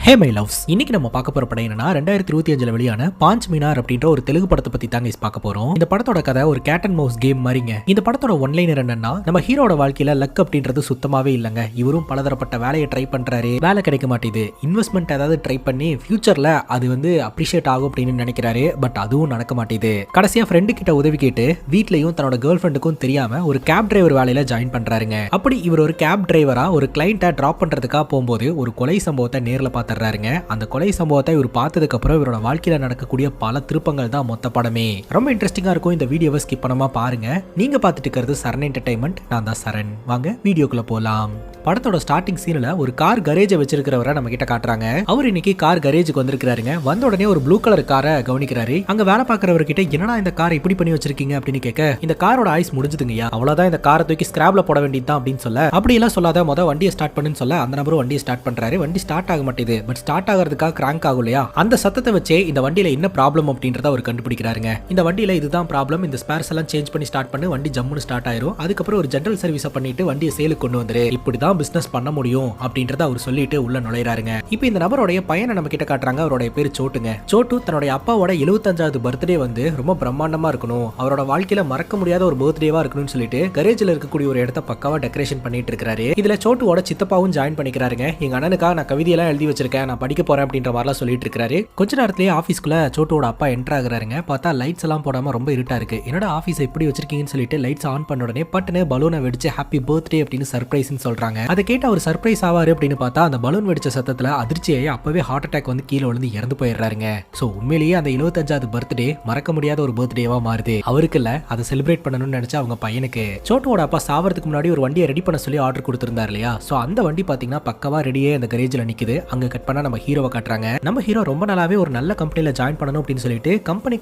Hey my loves, இன்னைக்கு நம்ம பார்க்க போற படம் என்னன்னா 2025 வெளியான பாஞ்ச் மீனார் அப்படின்ற ஒரு தெலுங்கு படத்தை பத்தி தாங்க பார்க்க போறோம். இந்த படத்தோட கதை ஒரு கேட் அண்ட் மவுஸ் கேம் மாதிரிங்க. இந்த படத்தோட ஒன்லைனர் என்னன்னா, நம்ம ஹீரோட வாழ்க்கையில லக் அப்படின்றது சுத்தமாவே இல்லங்க. இவரும் பலதரப்பட்ட வேலையை ட்ரை பண்றாரு, வேலை கிடைக்க மாட்டேது. இன்வெஸ்ட்மெண்ட் ஏதாவது ட்ரை பண்ணி ஃபியூச்சர்ல அது அப்ரிஷியேட் ஆகும் அப்படின்னு நினைக்கிறாரு. பட் அதுவும் நடக்க மாட்டேது. கடைசியா ஃப்ரெண்டு கிட்ட உதவி கேட்டு வீட்லயும் தன்னோட கேர்ள் ஃப்ரெண்டுக்கும் தெரியாம ஒரு கேப் டிரைவர் வேலையில ஜாயின் பண்றாருங்க. அப்படி இவர் ஒரு கேப் டிரைவரா ஒரு கிளைண்ட்டை டிராப் பண்றதுக்காக போகும்போது ஒரு கொலை சம்பவத்தை நேர்ல பார்த்து அந்த கொலை சம்பவத்தை இவர் பார்த்ததுக்கு அப்புறம் இவரோட வாழ்க்கையில நடக்கக்கூடிய பல திருப்பங்கள் தான் மொத்த படமே. ரொம்ப இன்ட்ரெஸ்டிங்கா இருக்கும். இந்த வீடியோவை ஸ்கிப் பண்ணாம பாருங்க. நீங்க பார்த்துட்டு இருக்கிறது சரண் என்டர்டைன்மெண்ட். நான் தான் சரண். வாங்க வீடியோக்குள்ள போலாம். படத்தோட ஸ்டார்டிங் சீன்ல ஒரு கார் கரேஜை வச்சிருக்கிறவரை நம்ம கிட்ட காட்டுறாங்க. அவர் இன்னைக்கு கார் கரேஜுக்கு வந்திருக்காருங்க. வந்த உடனே ஒரு ப்ளூ கலர் காரை கவனிக்கிறாரு. அங்க வேலை பார்க்கறவர் கிட்ட என்னடா இந்த காரை இப்படி பண்ணி வச்சிருக்கீங்க அப்படின்னு கேட்க, இந்த காரோட ஆயுஸ் முடிஞ்சுதுங்கய்யா, அவ்வளவுதான், இந்த காரை தூக்கி ஸ்கிராப்ல போட வேண்டியதுதான் அப்படின்னு சொல்ல, அப்படி எல்லாம் சொல்லாத, மொதல் வண்டியை ஸ்டார்ட் பண்ணுன்னு சொல்ல அந்த நபரும் வண்டியை ஸ்டார்ட் பண்றாரு. வண்டி ஸ்டார்ட் ஆக மாட்டேது. பட் ஸ்டார்ட் ஆகிறதுக்காக கிராங்க் ஆகும் இல்லையா, அந்த சத்தத்தை வச்சே இந்த வண்டியில என்ன ப்ராப்ளம் அப்படின்றத அவர் கண்டுபிடிக்கிறாருங்க. இந்த வண்டியில இதுதான் ப்ராப்ளம், இந்த ஸ்பேர்ஸ் எல்லாம் சேஞ்ச் பண்ணி ஸ்டார்ட் பண்ணி வண்டி ஜம்முன்னு ஸ்டார்ட் ஆயிரும். அதுக்கப்புறம் ஒரு ஜெனரல் சர்வீஸ் பண்ணிட்டு வண்டியை சேலுக்கு கொண்டு வந்துரு, இப்படிதான் பிசினஸ் பண்ண முடியும் அப்படின்றத அவர் சொல்லிட்டு உள்ள நுழைறாருங்க. இப்போ இந்த நபருடைய பையனை நம்ம கிட்ட காட்டுறாங்க. அவருடைய பேரு சோட்டுங்க. சோட்டு தன்னுடைய அப்பாவோட 75வது பர்த்டே ரொம்ப பிரம்மாண்டமா இருக்கணும், அவரோட வாழ்க்கையில மறக்க முடியாத ஒரு பர்த்டேவா இருக்கணும்னு சொல்லிட்டு கரேஜ்ல இருக்கக்கூடிய ஒரு இடத்த பக்காவா டெக்கரேஷன் பண்ணிட்டு இருக்காரு. இதுல சோட்டுவோட சித்தப்பாவும் ஜாயின் பண்ணிக்கிறாருங்க. எங்க அண்ணனுக்காக நான் கவிதையெல்லாம் எழுதி வச்சிருக்கேன், நான் படிக்க போறேன் அப்படின்ற மாதிரிலாம் சொல்லிட்டு இருக்காரு. கொஞ்ச நேரத்திலேயே ஆபீஸ்க்குள்ள சோட்டோட அப்பா என்டர் ஆகுறாருங்க. பார்த்தா லைட்ஸ் எல்லாம் போடாம ரொம்ப இருட்டா இருக்கு. என்னோட ஆபீஸ் எப்படி வச்சிருக்கீங்கன்னு சொல்லிட்டு லைட்ஸ் ஆன் பண்ண உடனே பட்டுன்னு பலூனை வெடிச்சு ஹாப்பி பர்த்டே அப்படின்னு சர்ப்ரைஸ்னு சொல்றாங்க. அதை கேட்டு அவர் சர்ப்ரைஸ் ஆவாரு அப்படின்னு பார்த்தா அந்த பலூன் வெடிச்ச சத்தத்துல அதிர்ச்சியாயி அப்பவே ஹார்ட் அட்டாக் கீழே விழுந்து இறந்து போயிடுறாருங்க. சோ உண்மையிலேயே அந்த 75வது பர்த்டே மறக்க முடியாத ஒரு பர்த்டேவா மாறுது. அவருக்கு இல்ல, அதை செலிப்ரேட் பண்ணணும்னு நினைச்சா அவங்க பையனுக்கு. சோட்டோட அப்பா சாவறதுக்கு முன்னாடி ஒரு வண்டியை ரெடி பண்ண சொல்லி ஆர்டர் கொடுத்திருந்தாரு இல்லையா, சோ அந்த வண்டி பாத்தீங்கன்னா பக்கவா ரெடியே அந்த கரேஜ்ல நிக்குது. அங்க கட் பண்ணா நம்ம ஹீரோவை காட்டுறாங்க. நம்ம ஹீரோ ரொம்ப நாளாவே ஒரு நல்ல கம்பெனில ஜாயின் பண்ணணும் அப்படின்னு சொல்லிட்டு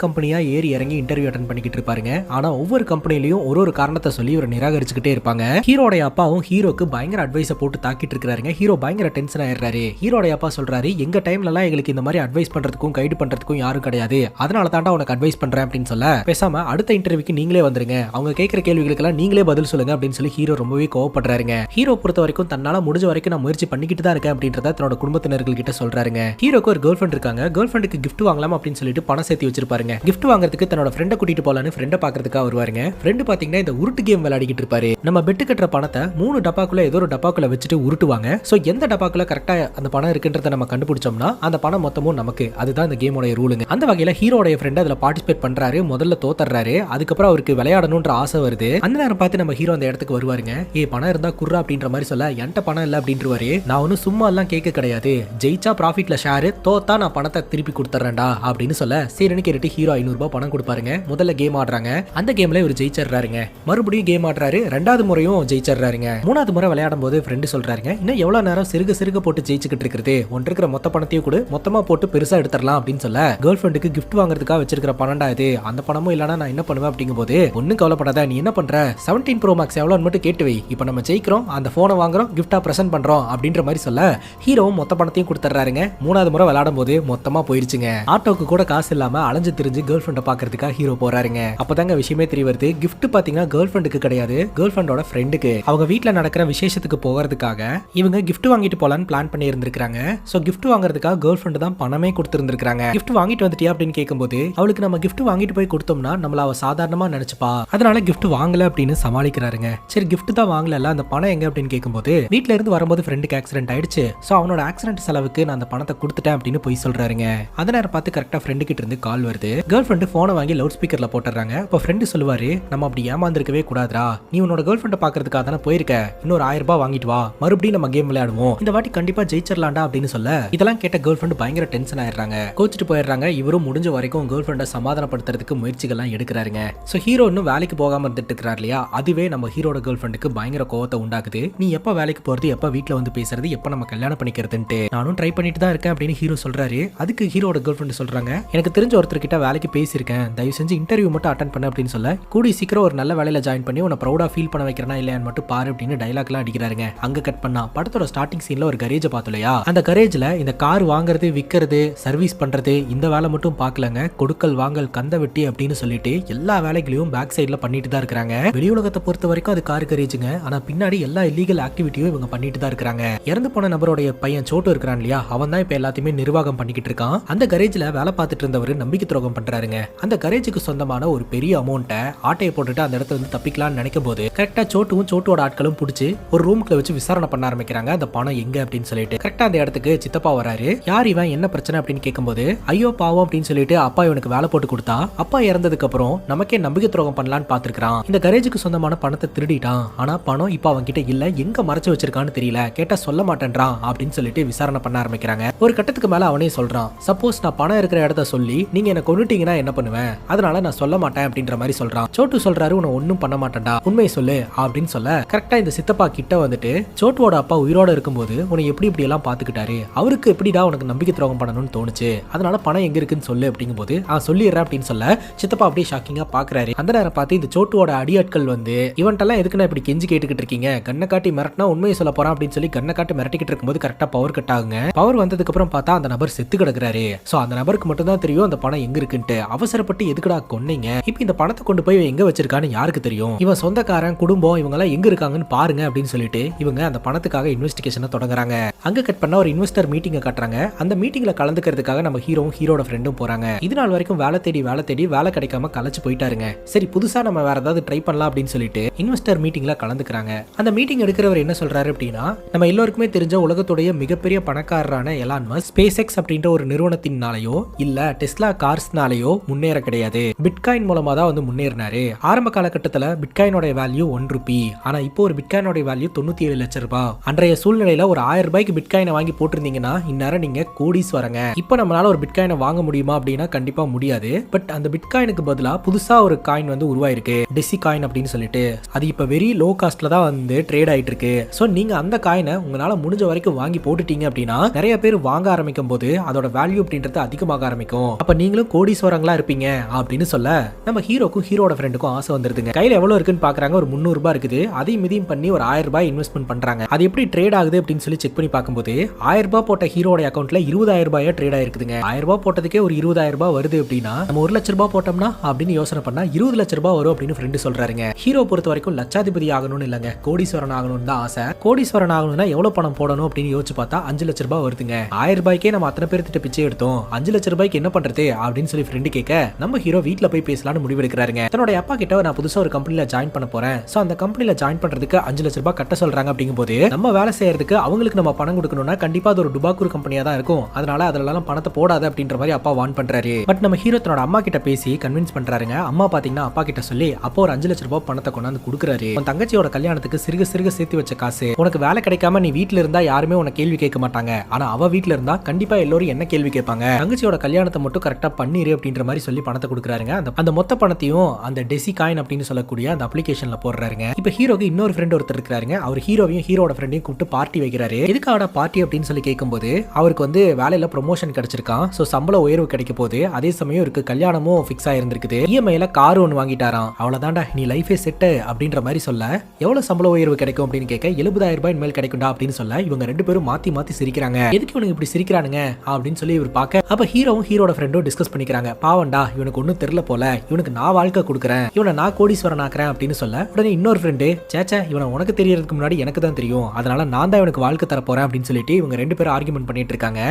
கம்பெனியா ஏறி இறங்கி இன்டர்வியூ அட்டெண்ட் பண்ணிக்கிட்டு இருப்பாருங்க. ஆனா ஒவ்வொரு கம்பெனிலையும் ஒரு காரணத்தை சொல்லி இவர் நிராகரிச்சுக்கிட்டே இருப்பாங்க. ஹீரோட அப்பாவும் ஹீரோக்கு பயங்கர அட்வைஸை போட்டு தாக்கிட்டு இருக்காருங்க. ஹீரோ பயங்கர டென்ஷன் ஆயிடுறாரு. ஹீரோட அப்பா சொல்றாரு, எங்க டைம்ல எல்லாம் எங்களுக்கு இந்த மாதிரி அட்வைஸ் பண்றதுக்கும் கைடு பண்றதுக்கும் யாரும் கிடையாது, அதனால தாண்டா உனக்கு அட்வைஸ் பண்றேன் அப்படின்னு சொல்ல, பேசாம அடுத்த இன்டர்வியூக்கு நீங்களே வந்துருங்க, அவங்க கேட்கிற கேள்விகளுக்கெல்லாம் நீங்களே பதில் சொல்லுங்க அப்படின்னு சொல்லி ஹீரோ ரொம்பவே கோவப்படுறாருங்க. ஹீரோ பொறுத்த வரைக்கும் தன்னால முடிஞ்ச வரைக்கும் நான் முயற்சி பண்ணிக்கிட்டு தான் இருக்கேன் அப்படின்றத தன்னோட குடும்பத்தினர்கள் கிட்ட சொல்றாருங்க. ஹீரோக்கு ஒரு கேர்ள் ஃப்ரெண்ட் இருக்காங்க. கேர்ள் ஃப்ரெண்டுக்கு கிஃப்ட் வாங்கலாம் அப்படின்னு சொல்லிட்டு பணம் சேர்த்து வச்சிருப்பாருங்க. கிஃப்ட் வாங்குறதுக்கு தன்னோட ஃப்ரெண்டை கூட்டிட்டு போலான்னு ஃப்ரெண்டை பாக்குறதுக்காக வருவாருங்க. ஃப்ரெண்டு பாத்தீங்கன்னா இந்த உருட்டு கேம் விளையாடிக்கிட்டு இருப்பாரு. நம்ம பெட்டு கட்டுற பணத்தை 3 டப்பாக்குள்ள ஏதோ ஒரு டப்பாக்குள்ள வச்சுட்டு உருட்டுவாங்க. சோ எந்த டப்பாக்குள்ள கரெக்டா அந்த பணம் இருக்குன்றத நம்ம கண்டுபிடிச்சோம்னா அந்த பணம் மொத்தமும் நமக்கு. அதுதான் இந்த கேமோட ரூலுங்க. அந்த வகையில ஹீரோடைய ஃப்ரெண்ட் அதுல பார்ட்டிசிபேட் பண்றாரு. முதல்ல தோத்தறாரு. அதுக்கப்புறம் அவருக்கு விளையாடணும்ன்ற ஆசை வருது. அந்த நேரம் பார்த்து நம்ம ஹீரோ அந்த இடத்துக்கு வருவாருங்க. பணம் இருந்தா குர்ரா அப்படின்ற மாதிரி சொல்ல, என்கிட்ட பணம் இல்ல அப்படின்றவாரு. நான் ஒன்னும் சும்மா எல்லாம் கேட்க கிடையாது, ஜெயிச்சா ப்ராஃபிட்ல ஷேர், தோத்தா நான் பணத்தை திருப்பி கொடுத்துறேன்டா அப்படின்னு சொல்ல, சரின்னு கேட்டு ஹீரோ 500 ரூபாய் பணம் கொடுப்பாருங்க. முதல்ல கேம் ஆடுறாங்க. அந்த கேம்ல இவர் ஜெயிச்சிடுறாருங்க. மறுபடியும் கேம் ஆடுறாரு. 2வது முறையும் ஜெயிச்சிடுறாருங்க. 3வது முறை விளையாடும் போது ஃப்ரெண்டு சொல்றாருங்க, இன்னும் எவ்வளவு நேரம் சிறுக போட்டு ஜெயிச்சுக்கிட்டு இருக்கிறது, ஒன்று இருக்கிற மொத்த பணத்தையும் கூட மொத்தமா போட்டு பெருசா எடுத்துடலாம் அப்படின்னு சொல்ல, கேர்ள் ஃப்ரெண்டுக்கு கிஃப்ட் வாங்குறதுக்காக வச்சிருக்கிற பணம்டா இது, அந்த பணமும் இல்லனா நான் என்ன பண்ணுவேன் அப்படிங்கும்போது, ஒன்னும் கவலைப்படாத, நீ என்ன பண்ற, 17 Pro Max எவ்வளோன்னு மட்டும் கேட்டு வை, இப்போ நம்ம ஜெயிக்கிறோம், அந்த போனை வாங்குறோம், கிஃப்டா பிரசன்ட் பண்றோம் அப்படின்ற மாதிரி சொல்ல, ஹீரோவும் மொத்த பணத்தையும் கொடுத்துறாருங்க. 3வது முறை விளையாடும் போது மொத்தமா போயிருச்சுங்க. ஆட்டோக்கு கூட காசு இல்லாம அலைஞ்சு திரிஞ்சு கேர்ள் ஃப்ரெண்டை பாக்குறதுக்காக ஹீரோ போறாருங்க. அப்பதாங்க விஷயமே தெரிய வருது. கிஃப்ட் பாத்தீங்கன்னா கேர்ள் ஃப்ரெண்டுக்கு கிடையாது, கேர்ள் ஃப்ரெண்டோட ஃப்ரெண்டுக்கு. அவங்க வீட்டுல நடக்கிற விசேஷத்துக்கு போகிறதுக்காக இவங்க கிஃப்ட் வாங்கிட்டு போலான்னு பிளான் பண்ணி இருந்திருக்காங்க. சோ கிஃப்ட் வாங்குறதுக்காக கேர்ள் ஃப்ரெண்ட் தான் பணமே கொடுத்திருந்திருக்காங்க. கிஃப்ட் வாங்கிட்டு வந்துட்டியா அப்படின்னு கேட்கும்போது, அவளுக்கு நம்ம கிஃப்ட் வாங்கிட்டு போய் கொடுத்தோம்னா நம்மள அவ சாதாரணமா நினைச்சுப்பா, அதனால கிஃப்ட் வாங்கல அப்படின்னு சமாளிக்கிறாருங்க. சரி கிஃப்ட் தான் வாங்கல, அந்த பணம் எங்க அப்படின்னு கேட்கும்போது, வீட்ல இருந்து வரும்போது ஃப்ரெண்டுக்கு ஆக்சிடென்ட் ஆயிடுச்சு, சோ அவனோட ஆக்சிடென்ட் செலவுக்கு நான் அந்த பணத்தை கொடுத்துட்டேன் அப்படின்னு போய் சொல்றாருங்க. அந்த நேரம் பார்த்து கரெக்டா ஃப்ரெண்டு கிட்ட இருந்து கால் வருது. கேர்ள் ஃப்ரெண்டு போனை வாங்கி லவுட் ஸ்பீக்கர்ல போட்டுறாங்க. அப்ப ஃப்ரெண்டு சொல்லுவாரு, நம்ம அப்படி ஏமாந்துருக்கவே கூடாதுடா, நீ உன்னோட கேர்ள் ஃப்ரெண்டை பாக்குறதுக்காக தானே போயிருக்க, இன்னொரு 1000 ரூபாய் வாங்கிட்டு வா, மறுபடியும் நம்ம கேம் விளையாடுவோம், இந்த வாட்டி கண்டிப்பா ஜெயிச்சிடலாம்டா அப்படின்னு சொல்ல, இதெல்லாம் கேட்ட கேர்ள் ஃப்ரெண்ட் பயங்கர டென்ஷன் ஆயிடுறாங்க. கோச்சிட்டு போயிடுறாங்க. இவரும் முடிஞ்ச வரைக்கும் கேர்ள் ஃப்ரெண்டை சமாதானப்படுத்துறதுக்கு முயற்சிகள்லாம் எடுக்கிறாருங்க. சோ ஹீரோ இன்னும் வேலைக்கு போகாம இருந்துட்டு இருக்கிறார் இல்லையா, அதுவே நம்ம ஹீரோட கேர்ள் ஃப்ரெண்டுக்கு பயங்கர கோவத்தை உண்டாக்குது. நீ எப்ப வேலைக்கு போறது, எப்ப வீட்டுல வந்து பேசுறது, எப்ப நம்ம கல்யாணம் பண்ணிக்கிறதுன்ட்டு நானும் ட்ரை பண்ணிட்டு தான் இருக்கேன் அப்படின்னு ஹீரோ சொல்றாரு. அதுக்கு ஹீரோட கேர்ள் ஃப்ரெண்ட் சொல்றாங்க, எனக்கு தெரிஞ்ச ஒருத்தர் கிட்ட வேலைக்கு பேசியிருக்கேன், தயவு செஞ்சு இன்டர்வியூ மட்டும் அட்டென்ட் பண்ண அப்படின்னு சொல்ல, கூடி சீக்கிரம் ஒரு நல்ல வேலையில ஜாயின் பண்ணி உன்னை ப்ரௌடா ஃபீல் பண்ண வைக்கிறனா இல்லையான்னு மட்டும் பாரு அப்படின்னு டைலாக்லாம் அடிக்கிறாருங்க. அங்க கட் பண்ணா படத்தோட ஸ்டார்டிங் சீன்ல ஒரு கரேஜ் பார்த்தோம் இல்லையா, அந்த கரேஜ்ல இந்த கார் வாங்குறது, விற்கிறது, சர்வீஸ் பண்றது, இந்த வேலை மட்டும் பார்க்கலங்க, கொடுக்கல் வாங்கல், கந்த வெட்டி அப்படின்னு சொல்லிட்டு எல்லா வேலைகளையும் பேக் சைட்ல பண்ணிட்டு தான் இருக்காங்க. வெளி உலகத்தை பொறுத்த வரைக்கும் அது கார் கரேஜுங்க, ஆனா பின்னாடி எல்லா இல்லீகல் ஆக்டிவிட்டியும் இவங்க பண்ணிட்டு தான் இருக்காங்க. இறந்து போன நபருடைய பையன் சோட்டு இருக்கிறான் இருக்கான் இல்லையா, அவன் தான் இப்ப எல்லாத்தையுமே நிர்வாகம் பண்ணிக்கிட்டு இருக்கான். அந்த கரேஜ்ல வேலை பார்த்துட்டு இருந்தவர் நம்பிக்கை துரோகம் பண்றாருங்க. அந்த கரேஜுக்கு சொந்தமான ஒரு பெரிய அமௌண்ட்டை ஆட்டையை போட்டுட்டு அந்த இடத்துல இருந்து தப்பிக்கலாம்னு நினைக்கும் போது கரெக்டா சோட்டோட ஆட்களும் பிடிச்சி ஒரு ரூம்குள்ள வச்சு விசாரணை பண்ண ஆரம்பிக்கிறாங்க. அந்த பணம் எங்க அப்படின்னு சொல்லிட்டு கரெக்டா அந்த இடத்துக்கு சித்தப்பா வராரு. யார் இவன், என்ன பிரச்சனை அப்படின்னு கேட்கும்போது, ஐயோ பாவம் அப்படின்னு சொல்லிட்டு அப்பா இவனுக்கு வேலை போட்டு கொடுத்தா, அப்பா இறந்ததுக்கு அப்புறம் நமக்கே நம்பிக்கை துரோகம் பண்ணலான்னு பாத்துருக்கான். இந்த கரேஜுக்கு சொந்தமான பணத்தை திருடிட்டான். ஆனா பணம் இப்ப அவன் கிட்ட இல்ல, எங்க மறைச்சு வச்சிருக்கான்னு தெரியல, கேட்டா சொல்ல மாட்டேன்றான் அப்படின்னு சொல்லிட்டு விசாரணை பண்ண ஆரம்பிக்கிறாங்க. ஒரு கட்டத்துக்கு மேல அவனே சொல்றான், சப்போஸ் நான் பணம் இருக்கிற இடத்த சொல்லி நீங்க என்ன கொன்னுட்டீங்கன்னா என்ன பண்ணுவேன், அதனால நான் சொல்ல மாட்டேன் அப்படின்ற மாதிரி சொல்றான். சோட்டு சொல்றாரு, உன்னை ஒன்னும் பண்ண மாட்டேன்டா, உண்மையை சொல்லு அப்படின்னு சொல்ல கரெக்டா இந்த சித்தப்பா கிட்ட வந்துட்டு, சோட்டுவோட அப்பா உயிரோட இருக்கும்போது உன்னை எப்படி இப்படி எல்லாம் பாத்துக்கிட்டாரு, அவருக்கு எப்படிடா உனக்கு நம்பிக்கை துரோகம் பண்ணணும்னு தோணுச்சு, அதனால பணம் எங்க இருக்குன்னு சொல்லு அப்படிங்கும்போது சொல்லிடுறேன் அப்படின்னு சொல்ல சித்தப்பா அப்படியே ஷாக்கிங்கா பாக்குறாரு. அந்த நேரம் பார்த்து இந்த சோட்டுவோட அடியாட்கள் வந்து, இவன்ட்டெல்லாம் எதுக்குன்னா இப்படி கெஞ்சி கேட்டுக்கிட்டு இருக்கீங்க, கண்ணை காட்டி மிரட்டினா உண்மையை சொல்ல போறான் அப்படின்னு சொல்லி கண்ணை காட்டி மிரட்டிக்கிட்டு இருக்கும்போது கரெக்டா பவர் கட் ஆகுங்க. பவர் வந்ததுக்கு அப்புறம் பார்த்தா அந்த நபர் செத்து கிடக்குறாரு. சோ அந்த நபருக்கு மட்டும் தான் தெரியும் அந்த பணம் எங்க இருக்குன்ட்டு. அவசரப்பட்டு எதுக்குடா கொன்னீங்க, இப்போ இந்த பணத்தை கொண்டு போய் எங்க வச்சிருக்கான்னு யாருக்கு தெரியும், இவன் சொந்தக்காரன் குடும்பம் இவங்க எல்லாம் எங்க இருக்காங்கன்னு பாருங்க அப்படின்னு சொல்லிட்டு இவங்க அந்த பணத்துக்காக இன்வெஸ்டிகேஷனை தொடங்குறாங்க. அங்க கட் பண்ண ஒரு இன்வெஸ்டர் மீட்டிங்கை காட்டுறாங்க. அந்த மீட்டிங்ல கலந்துக்கிறதுக்காக நம்ம ஹீரோவும் ஹீரோட ஃப்ரெண்டும் போறாங்க. இது நாள் வரைக்கும் வேலை தேடி வேலை கிடைக்காம கலைச்சு போயிட்டாருங்க. சரி புதுசா நம்ம வேற ஏதாவது ட்ரை பண்ணலாம் அப்படின்னு சொல்லிட்டு இன்வெஸ்டர் மீட்டிங்ல கலந்துக்கிறாங்க. அந்த மீட்டிங் எடுக்கிறவர் என்ன சொல்றாரு அப்படின்னா, நம்ம எல்லாருக்குமே தெரிஞ்ச உலகத்துடைய மிகப்பெரிய பணக்காரரான எலான் மஸ்க் ஸ்பேஸ் எக்ஸ் அப்படின்ற ஒரு நிறுவனத்தினாலேயோ இல்ல டெஸ்லா கார்ஸ்னாலேயோ முன்னேற கிடையாது, பிட்காயின் மூலமா தான் வந்து முன்னேறினாரு. ஆரம்ப காலகட்டத்தில் பிட்காயினோட வேல்யூ ₹1. ஆனா இப்போ ஒரு பிட்காயினோட வேல்யூ 97 லட்சம் ரூபாய். அன்றைய சூழ்நிலையில ஒரு 1000 ரூபாய்க்கு பிட்காயினை வாங்கி போட்டிருந்தீங்கன்னா இந்நேரம் நீங்க கோடீஸ்வரங்க. இப்போ நம்மளால ஒரு பிட்காயினை வாங்க முடியுமா அப்படின்னா கண்டிப்பா முடியாது. பட் அந்த பிட்காயினுக்கு பதிலா புதுசா ஒரு காயின் வந்து உருவாயிருக்கு, டெசி காயின் அப்படின்னு சொல்லிட்டு. அது இப்ப வெரி லோ காஸ்ட்ல தான் வந்து ட்ரேட் ஆயிட்டு இருக்கு. சோ நீங்க அந்த காயினை உங்களால முடிஞ்ச வரைக்கும் வாங்கி போட்டுட்டீங்க அப்படின்னா நிறைய பேர் வாங்க ஆரம்பிக்கும் போது அதோட வேல்யூ அப்படின்றது அதிகமாக ஆரம்பிக்கும். அப்ப நீங்களும் கோடீஸ்வரங்களா இருப்பீங்க அப்படின்னு சொல்ல நம்ம ஹீரோக்கும் ஹீரோட ஃப்ரெண்டுக்கும் ஆசை வந்துருதுங்க. கையில எவ்வளவு இருக்குன்னு பாக்குறாங்க. ஒரு 300 ரூபாய் இருக்குது. அதையும் மிதியும் பண்ணி ஒரு 1000 ரூபாய் இன்வெஸ்ட்மெண்ட் பண்றாங்க. அது எப்படி ட்ரேட் ஆகுது அப்படின்னு சொல்லி செக் பண்ணி பார்க்கும்போது 1000 ரூபாய் போட்ட ஹீரோட அக்கௌண்ட்ல 20000 ரூபாயா ட்ரேட் ஆயிருக்குதுங்க. 1000 ரூபாய் போட்டதுக்கே ஒரு 20000 ரூபாய் வருது அப்படின்னா நம்ம 1 லட்சம் ரூபாய் போட்டோம்னா அப்படின்னு யோசனை பண்ணா 20 லட்சம் ரூபாய் வரும் அப்படின்னு ஃப்ரெண்டு சொல்றாருங்க. ஹீரோ பொறுத்த வரைக்கும் லட்சாதிபதி ஆகணும்னு இல்லங்க, கோடீஸ்வரன் ஆகணும்னு தான் ஆசை. கோடீஸ்வரன் ஆகணும்னா எவ்வளவு பணம் போடணும் அப்படின்னு யோசிச்சு பார்த்தா 5 லட்சம் ரூபாய் வருதுங்க. 1000 ரூபாய்க்கே நம்ம அத்தனை பேர்த்திட்ட பிச்சை எடுத்தோம், 5 லட்சம் ரூபாய்க்கு என்ன பண்றது அப்படின்னு சொல்லி ஃப்ரெண்டு கேட்க நம்ம ஹீரோ வீட்ல போய் பேசலாம்னு முடிவெடுக்கிறாருங்க. தன்னோட அப்பா கிட்ட நான் புதுசா ஒரு கம்பெனில ஜாயின் பண்ண போறேன், சோ அந்த கம்பெனில ஜாயின் பண்றதுக்கு 5 லட்சம் ரூபாய் கட்ட சொல்றாங்க அப்படிங்கும்போது நம்ம வேலை செய்யறதுக்கு அவங்களுக்கு நம்ம பணம் கொடுக்கணும்னா கண்டிப்பா அது ஒரு டுபாக்கூர் கம்பெனியா தான் இருக்கும், அதனால அதெல்லாம் பணத்தை போடாத அப்படின்ற மாதிரி அப்பா வார்ன் பண்றாரு. பட் நம்ம ஹீரோ தன்னோட அம்மா கிட்ட பேசி கன்வின்ஸ் பண்றாருங்க. அம்மா பாத்தீங்கன்னா அப்பா கிட்ட சொல்லி அப்போ ஒரு 5 லட்சம் ரூபாய் பணத்தை கொண்டாந்து கொடுக்குறாரு. உன் தங்கச்சியோட கல்யாணத்துக்கு சிறுக சிறுக சேர்த்து வச்ச காசு, உனக்கு வேலை கிடைக்காம நீ வீட்டுல இருந்தா யாருமே உனக்கு கேள்வி கேட்க மாட்டாங்க, ஆனா அவ வீட்டுல இருந்தா கண்டிப்பா எல்லாரும் என்ன கேள்வி கேட்பாங்க, தங்கச்சியோட கல்யாணத்தை மட்டும் கரெக்டா பண்ணிரு அப்படின்ற மாதிரி சொல்லி பணத்தை கொடுக்குறாருங்க. அந்த மொத்த பணத்தையும் அந்த டெசி காயின் அப்படின்னு சொல்லக்கூடிய அந்த அப்ளிகேஷன்ல போடுறாருங்க. இப்ப ஹீரோக்கு இன்னொரு ஃப்ரெண்ட் ஒருத்தர் இருக்காருங்க. அவர் ஹீரோவையும் ஹீரோட ஃப்ரெண்டையும் கூப்பிட்டு பார்ட்டி வைக்கிறாரு. எதுக்காக பார்ட்டி அப்படின்னு சொல்லி கேட்கும்போது அவருக்கு வந்து வேலையில ப்ரொமோஷன் கிடைச்சிருக்கான், சோ சம்பள உயர்வு கிடைக்க போகுது, அதே சமயம் இருக்கு கல்யாணமும் ஃபிக்ஸ் ஆயிருந்திருக்குது, இஎம்ஐல கார் ஒன்று வாங்கிட்டாராம், அவ்வளவுதான்டா நீ லைஃபே செட் அப்படின்ற மாதிரி சொல்ல எவ்வளவு சம்பள உயர்வு கிடைக்கும் அப்படின்னு கேட்க 70000 ரூபாய் மேல் கிடைக்கும்டா அப்படின்னு சொல்ல இவங்க ரெண்டு பேரும் மாத்தி மாத்தி சிரிக்கிறாங்க. எதுக்கு இவனுக்கு இப்படி சிரிக்கிறானுங்க அப்படின்னு சொல்லி இவர் பார்க்க அப்ப ஹீரோவும் ஹீரோட ஃப்ரெண்டும் டிஸ்கஸ் பண்ணிக்கிறாங்க. பாவண்டா இவனுக்கு ஒன்னும் தெரியல போல, இவனுக்கு நான் வாழ்க்கை கொடுக்குறேன், இவனை நான் கோடீஸ்வரன் ஆக்குறேன் அப்படின்னு சொல்ல உடனே இன்னொரு ஃப்ரெண்டு சேச்சா இவனை உனக்கு தெரியறதுக்கு முன்னாடி எனக்கு தான் தெரியும், அதனால நான் தான் இவனுக்கு வாழ்க்கை தர போறேன் அப்படின்னு சொல்லிட்டு இவங்க ரெண்டு பேரும் ஆர்குமெண்ட் பண்ணிட்டு இருக்காங்க.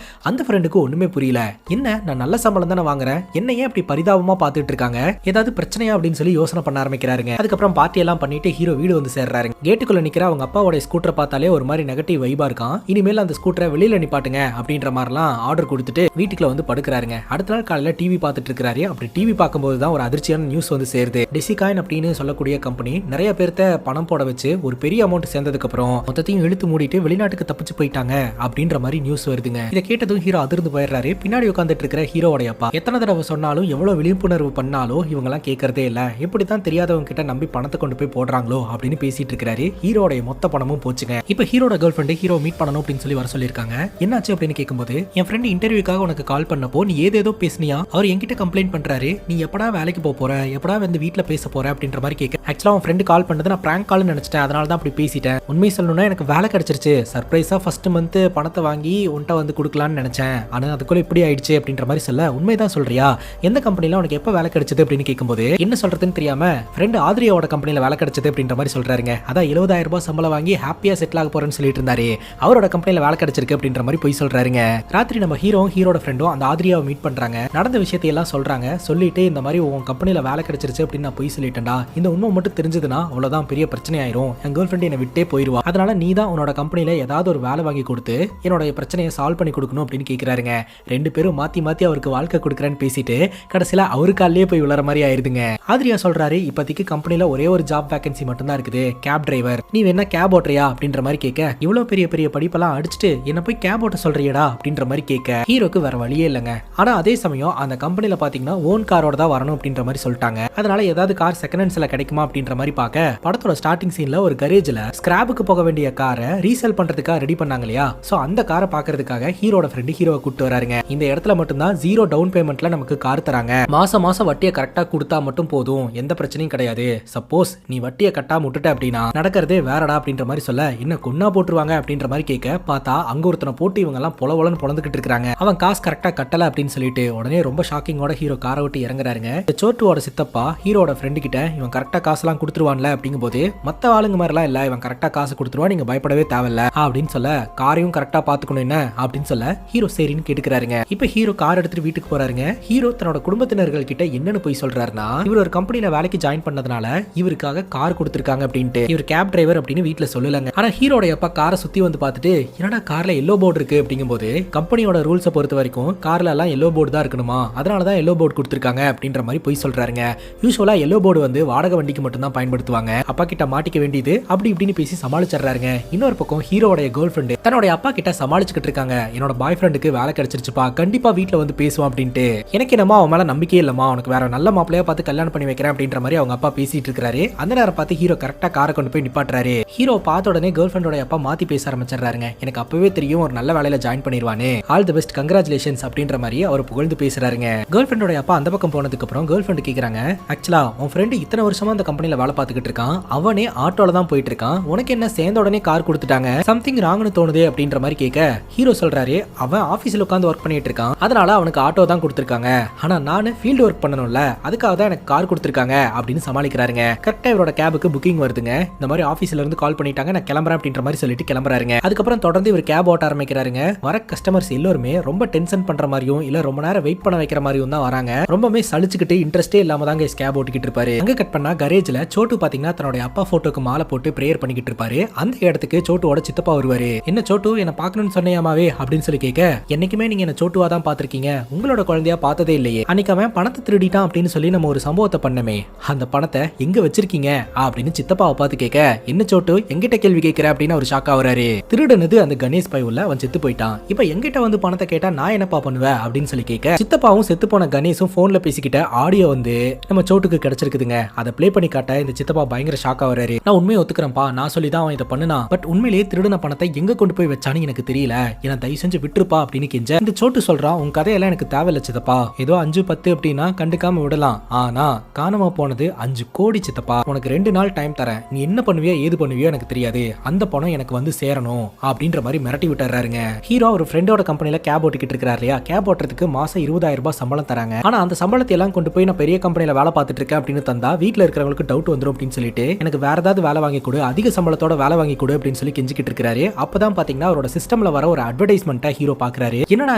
அந்த ஃப்ரெண்டுக்கு ஒண்ணுமே புரியல, என்ன நான் நல்ல சம்பளம் தானே வாங்குறேன், என்ன ஏன் அப்படி பரிதாபமா பார்த்துட்டு இருக்காங்க, ஏதாவது பிரச்சனையா அப்படின்னு சொல்லி யோசனை பண்ண ஆரம்பிக்கிறாருங்க. அதுக்கப்புறம் பார்ட்டி எல்லாம் பண்ணிட்டு ஹீரோ வீடு வந்து சேர்றாரு. கேட்டுக்குள்ள நிக்கிற அவங்க அப்பாவோட ஸ்கூட்டரை பார்த்தாலே ஒரு மாதிரி நெகட்டிவ் வைபா இருக்கான். இனிமேல் அந்த ஸ்கூட்டரை வெளியில நிப்பாட்டுங்க அப்படின்ற மாதிரிலாம் ஆர்டர் கொடுத்துட்டு வீட்டுக்குள்ள வந்து படுக்கிறாருங்க. அடுத்த நாள் காலையில டிவி பார்த்துட்டு இருக்காரு. அப்படி டிவி பார்க்கும்போது தான் ஒரு அதிர்ச்சியான நியூஸ் வந்து சேருது. டெசிகாயின் அப்படின்னு சொல்லக்கூடிய கம்பெனி நிறைய பேர்த்த பணம் போட வச்சு ஒரு பெரிய அமௌண்ட் சேர்ந்ததுக்கு அப்புறம் மொத்தத்தையும் இழுத்து மூடிட்டு வெளிநாட்டுக்கு தப்பிச்சு போயிட்டாங்க அப்படின்ற மாதிரி நியூஸ் வருதுங்க. இதை கேட்டதும் ஹீரோ அதிர்ந்து போயிடுறாரு. பின்னாடி உட்காந்துட்டு இருக்கிற ஹீரோட அப்பா எத்தனை தடவை சொன்னாலும் எவ்வளவு விழிப்புணர்வு பண்ணாலும் இவங்க எல்லாம் கேட்கறதே இல்ல, எப்படித்தான் தெரியாதவங்க கிட்ட நம்பி பணத்தை கொண்டு போய் போடுறாங்களோ அப்படின்னு பேசிட்டு இருக்காரு. ஹீரோட மொத்த பணமும் போச்சுங்க. இப்ப ஹீரோட கேர்ள் ஃப்ரெண்ட் ஹீரோ மீட் பண்ணணும் அப்படின்னு சொல்லி வர சொல்லிருக்காங்க. என்னாச்சு அப்படின்னு கேட்கும்போது என் ஃப்ரெண்ட் இன்டர்வியூக்காக உனக்கு கால் பண்ணப்போ நீ ஏதேதோ பேசினியா, அவர் என்கிட்ட கம்ப்ளைண்ட் பண்றாரு, நீ எப்படா வேலைக்கு போற, எப்படா வந்து வீட்டுல பேச போற அப்படின்ற மாதிரி கேட்க, ஆக்சுவலா உன் ஃப்ரெண்ட் கால் பண்ணது நான் பிராங்க் கால்னு நினைச்சிட்டேன், அதனால தான் அப்படி பேசிட்டேன், உண்மை சொல்லணும்னா எனக்கு வேலை கிடைச்சிருச்சு, சர்ப்ரைஸா ஃபர்ஸ்ட் மந்த் பணத்தை வாங்கி உன்ட்ட வந்து கொடுக்கலான்னு நினைச்சேன், ஆனா அதுக்குள்ள இப்படி ஆயிடுச்சு அப்படின்ற மாதிரி சொல்ல, உண்மைதான் சொல்றியா, எந்த கம்பெனில உனக்கு எப்ப வேலை கிடைச்சது அப்படின்னு கேட்கும்போது என்ன சொல்றதுன்னு தெரியாம ஃப்ரெண்ட் ஆத்ரியாவோட கம்பெனில வேலை கிடைச்சது அப்படின்ற மாதிரி சொல்றாருங்க. அதான் 70000 ரூபாய் சம்பளம் வாங்கி ஹாப்பியா செட்டில் ஆக போறேன்னு சொல்லிட்டு இருந்தாரு, அவரோட கம்பெனில வேலை கிடைச்சது கிடைச்சிருக்கு அப்படின்ற மாதிரி போய் சொல்றாருங்க. ராத்திரி நம்ம ஹீரோட ஃப்ரெண்டும் அந்த ஆத்ரியாவை மீட் பண்றாங்க. நடந்த விஷயத்தை எல்லாம் சொல்றாங்க. சொல்லிட்டு இந்த மாதிரி உன் கம்பெனில வேலை கிடைச்சிருச்சு அப்படின்னு நான் போய் சொல்லிட்டேன்டா. இந்த உண்மை மட்டும் தெரிஞ்சதுன்னா அவ்வளவுதான் பெரிய பிரச்சனை ஆயிரும். என் கேர்ள் ஃப்ரெண்ட் என்னை விட்டே போயிருவா. அதனால நீ தான் உன்னோட கம்பெனில ஏதாவது ஒரு வேலை வாங்கி கொடுத்து என்னோட பிரச்சனையை சால்வ் பண்ணி கொடுக்கணும் அப்படின்னு கேட்கிறாருங்க. ரெண்டு பேரும் மாத்தி மாத்தி அவருக்கு வாழ்க்கை கொடுக்குறேன்னு பேசிட்டு கடைசியில அவருக்காலே போய் விளற மாதிரி ஆயிருதுங்க. ஆத்ரியா சொல்றாரு, இப்போதைக்கு கம்பெனில ஒரே ஒரு ஜாப் வேகன்சி மட்டும் தான் இருக்குது, கேப் டிரைவர். நீ வேணா கேப் ஓட்டுறியா அப்படின்ற மாதிரி கேட்க, இவ்வளவு பெரிய பெரிய படிப்பெல்லாம் அடிச்சுட்டு என்ன போய் கேப் ஓட்ட சொல்றியடா அப்படின்ற மாதிரி கேட்க ஹீரோக்கு வேற வழியே இல்லைங்க. ஆனா அதே சமயம் அந்த கம்பெனில பாத்தீங்கன்னா ஓன் காரோட தான் வரணும் அப்படின்ற மாதிரி சொல்லிட்டாங்க. அதனால ஏதாவது கார் செகண்ட் ஹேண்ட்ஸ்ல கிடைக்குமா அப்படின்ற மாதிரி பார்க்க படத்தோட ஸ்டார்டிங் சீன்ல ஒரு கரேஜ்ல ஸ்கிராப்புக்கு போக வேண்டிய காரை ரீசேல் பண்றதுக்காக ரெடி பண்ணாங்க இல்லையா, சோ அந்த காரை பாக்குறதுக்காக ஹீரோட ஃப்ரெண்டு ஹீரோவை கூட்டு வராருங்க. இந்த இடத்துல மட்டும்தான் 0 டவுன் பேமெண்ட்ல நமக்கு கார் தராங்க. மாசம் மாசம் வட்டியை கரெக்டா கொடுத்தா மட்டும் போதும், எந்த பிரச்சனையும் கிடையாது. சப்போஸ் நீ வட்டியை கட்டாம விட்டுட்ட அப்படின்னா நடக்கிறதே வேறடா அப்படின்ற மாதிரி சொல்ல, என்ன கொன்னா போட்டுருவாங்க அப்படின்ற மாதிரி கேட்க பார்த்தா அங்க ஒருத்தனை போட்டு இவங்க எல்லாம் பொலவலன்னு பொழந்துகிட்டு இருக்காங்க. அவன் காசு கரெக்டா கட்டல அப்படின்னு சொல்லிட்டு உடனே ரொம்ப ஷாக்கிங்கோட ஹீரோ காரை விட்டு இறங்குறாருங்க. சோட்டுவோட சித்தப்பா ஹீரோட ஃப்ரெண்டு கிட்ட இவன் கரெக்டா காசுலாம் கொடுத்துருவான்ல அப்படிங்கும் போது, மத்த ஆளுங்க மாதிரிலாம் இல்ல, இவன் கரெக்டா காசு கொடுத்துருவான், நீங்க பயப்படவே தேவையில்ல அப்படின்னு சொல்ல, காரையும் கரெக்டா பாத்துக்கணும் என்ன அப்படின்னு சொல்ல ஹீரோ சரின்னு கேட்டுக்கிறாருங்க. இப்ப ஹீரோ கார் எடுத்துட்டு வீட்டுக்கு போறாருங்க. ஹீரோ தன்னோட குடும்பத்தினர்கள் கிட்ட என்னன்னு போய் சொல்றாருன்னா, இவர் ஒரு கம்பெனில வேலைக்கு ஜாயின் பண்ணதுனால இவருக்காக கார் கொடுத்திருக்காங்க அப்படின்ட்டு. இவர் கேப் டிரைவர் அப்படின்னு வீட்டுல சொல்லலங்க. ஆனா ஹீரோட அப்பா காரை சுத்தி வந்து பார்த்துட்டு, என்னடா கார்ல எல்லோ போர்டு இருக்கு அப்படிங்கும் போது, கம்பெனியோட ரூல்ஸை பொறுத்த வரைக்கும் கார்ல எல்லாம் எல்லோ போர்டு தான் இருக்கணுமா, அதனாலதான் எல்லோ போர்டு கொடுத்திருக்காங்க அப்படின்ற மாதிரி போய் சொல்றாருங்க. யூசுவலா எல்லோ போர்டு வந்து வாடகை வண்டிக்கு மட்டும் தான் பயன்படுத்துவாங்க. அப்பா கிட்ட மாட்டிக்க வேண்டியது அப்படி இப்படின்னு பேசி சமாளிச்சிடுறாருங்க. இன்னொரு பக்கம் ஹீரோட கேர்ள் ஃப்ரெண்டு தன்னோட அப்பா கிட்ட சமாளிச்சுக்கிட்டு இருக்காங்க. என்னோட பாய் ஃப்ரெண்டுக்கு வேலை கிடைச்சிருச்சுப்பா, கண்டிப்பா வீட்டுல வந்து பேசுவான் அப்படின்ட்டு. எனக்கு என்னமா அவன் மேல நம்பிக்கையே இல்லமா, உனக்கு வேற நல்ல மாப்பிளையா பார்த்து கல்யாணம் பண்ணி வைக்கிறேன் அப்படின்ற மாதிரி அவங்க அப்பா பேசிட்டு இருக்காரு. அந்த நேரம் பார்த்து ஹீரோ கரெக்டா காரை கொண்டு போய் நிப்பாட்டுறாரு. ஹீரோ பார்த்த உடனே கேர்ள் ஃப்ரெண்டோட அப்பா மாத்தி பேச ஆரம்பிச்சிடுறாருங்க. எனக்கு அப்பவே தெரியும் ஒரு நல்ல வேலையில ஜாயின் பண்ணிடுவானே, ஆல் தி பெஸ்ட், கங்க்ராச்சுலேஷன்ஸ் அப்படின்ற மாதிரி அவர் புகழ்ந்து பேசுறாருங்க. கேர்ள் ஃப்ரெண்டோட அப்பா அந்த பக்கம் போனதுக்கு அப்புறம் கேர்ள் ஃப்ரெண்ட் கேக்குறாங்க, ஆக்சுவலா உன் ஃப்ரெண்டு இத்தனை வருஷமா அந்த கம்பெனில வேலை பார்த்துக்கிட்டு இருக்கான், அவனே ஆட்டோல தான் போயிட்டு இருக்கான், உனக்கு என்ன சேர்ந்த உடனே கார் கொடுத்துட்டாங்க, சம்திங் ராங்னு தோணுது அப்படின்ற மாதிரி கேட்க ஹீரோ சொல்றாரு, அவன் ஆபீஸ்ல உட்காந்து ஒர்க் பண்ணிட்டு இருக்கான், அதனால அவனுக்கு ஆட்டோ தான் கொடுத்துருக்காங்க, ஆனா நான் ஃபீல்டு ஒர்க் பண்ணணும்ல, அதுக்காக தான் எனக்கு கார் கொடுத்துருக்காங்க அப்படின்னு சமாளிக்கிறாருங்க. கரெக்டா இவரோட கேபுக்கு புக்கிங் வருதுங்க. இந்த மாதிரி ஆபீஸ்ல இருந்து கால் பண்ணிட்டாங்க, நான் கிளம்புறேன் அப்படின்ற மாதிரி சொல்லிட்டு கிளம்புறாருங்க. அதுக்கப்புறம் தொடர்ந்து இவர் கேப் ஓட்ட ஆரம்பிக்கிறாருங்க. வர கஸ்டமர்ஸ் எல்லாருமே ரொம்ப டென்ஷன் பண்ற மாதிரியும் இல்ல ரொம்ப நேரம் வெயிட் பண்ண வைக்கிற மாதிரியும் தான் வராங்க. ரொம்பவே சலிச்சுக்கிட்டு இன்ட்ரெஸ்டே இல்லாம தாங்க கேப் ஓட்டிக்கிட்டு இருப்பாரு. அங்க கட் பண்ணா கரேஜ்ல சோட்டு பாத்தீங்கன்னா தன்னோட அப்பா போட்டோக்கு மாலை போட்டு பிரேயர் பண்ணிக்கிட்டு இருப்பாரு. அந்த இடத்துக்கு சோட்டுவோட சித்தப்பா வருவாரு. என்ன சோட்டு, என்ன பாக்கணும்னு சொன்னியாமாவே அப்படின்னு சொல்லி கேட்க, என்னைக்குமே நீங்க என்ன சோட்டுவா தான் பாத்திருக்கீங்க, உங்களோட குழந்தையா பார்த்ததே இல்லையே, அன்னைக்கு அவன் பணத்தை திருடிட்டான் அப்படின்னு சொல்லி நம்ம ஒரு சம்பவத்தை பண்ணமே, அந்த பணத்தை எங்க வச்சிருக்கீங்க அப்படின்னு சித்தப்பாவை பார்த்து கேட்க, என்ன சோட்டு எங்கிட்ட கேள்வி கேட்கிற அப்படின்னு ஒரு ஷாக் ஆகுறாரு. திருடனது அந்த கணேஷ் பை உள்ள அவன் செத்து போயிட்டான், இப்ப எங்கிட்ட வந்து பணத்தை கேட்டா நான் என்னப்பா பண்ணுவேன் அப்படின்னு சொல்லி கேட்க, சித்தப்பாவும் செத்து போன கணேஷும் போன்ல பேசிக்கிட்ட ஆடியோ வந்து நம்ம சோட்டுக்கு கிடைச்சிருக்குதுங்க. அதை பிளே பண்ணி காட்ட இந்த சித்தப்பா பயங்கர ஷாக் ஆகுறாரு. நான் உண்மையை ஒத்துக்கிறேன்ப்பா, நான் சொல்லி தான் அவன் இதை பண்ணுனா, பட் உண்மையிலேயே திருடின பணத்தை எங்க கொண்டு போய் வச்சான்னு எனக்கு தெரியல, ஏன்னா தயவு செஞ்சு விட்டுருப்பா அப்படின்னு கெஞ்ச, இந்த சோட்டு சொல்றான், உன் கதையெல்லாம் எனக்கு தேவையில்ல சித்தப்பா, ஏதோ 5-10 அப்படின்னா கண்டுக்காம விடலாம், ஆனா காணாம போனது 5 கோடி சித்தப்பா, உனக்கு 2 நாள் டைம் தரேன், நீ என்ன பண்ணுவியோ ஏது பண்ணுவியோ எனக்கு தெரியாது, அந்த பணம் எனக்கு வந்து சேரணும் அப்படின்ற மாதிரி மிரட்டி விட்டுறாருங்க. ஹீரோ ஒரு ஃப்ரெண்டோட கம்பெனில கேப் ஓட்டிக்கிட்டு இருக்காரு இல்லையா, கேப் ஓட்டுறதுக்கு மாசம் 20,000 ரூபாய் சம்பளம் தராங்க. ஆனா அந்த சம்பளத்தை எல்லாம் கொண்டு போய் நான் பெரிய கம்பெனில வேலை பார்த்துட்டு இருக்கேன் அப்படின்னு தந்தா வீட்டுல இருக்கிறவங்களுக்கு டவுட் வந்துடும் அப்படின்னு சொல்லிட்டு, எனக்கு வேற ஏதாவது வேலை வாங்கி கொடு, அதிக சம்பளத்தோட வேலை வாங்கி கொடு அப்படின்னு சொல்லி கெஞ்சிக்கிட்டு இருக்காரு. அப்பதான் பாத்தீங்கன்னா அவரோட சிஸ்டம்ல வர ஒரு அட்வர்டைஸ்மெண்ட்டை ஹீரோ பாக்குறாரு. என்னடா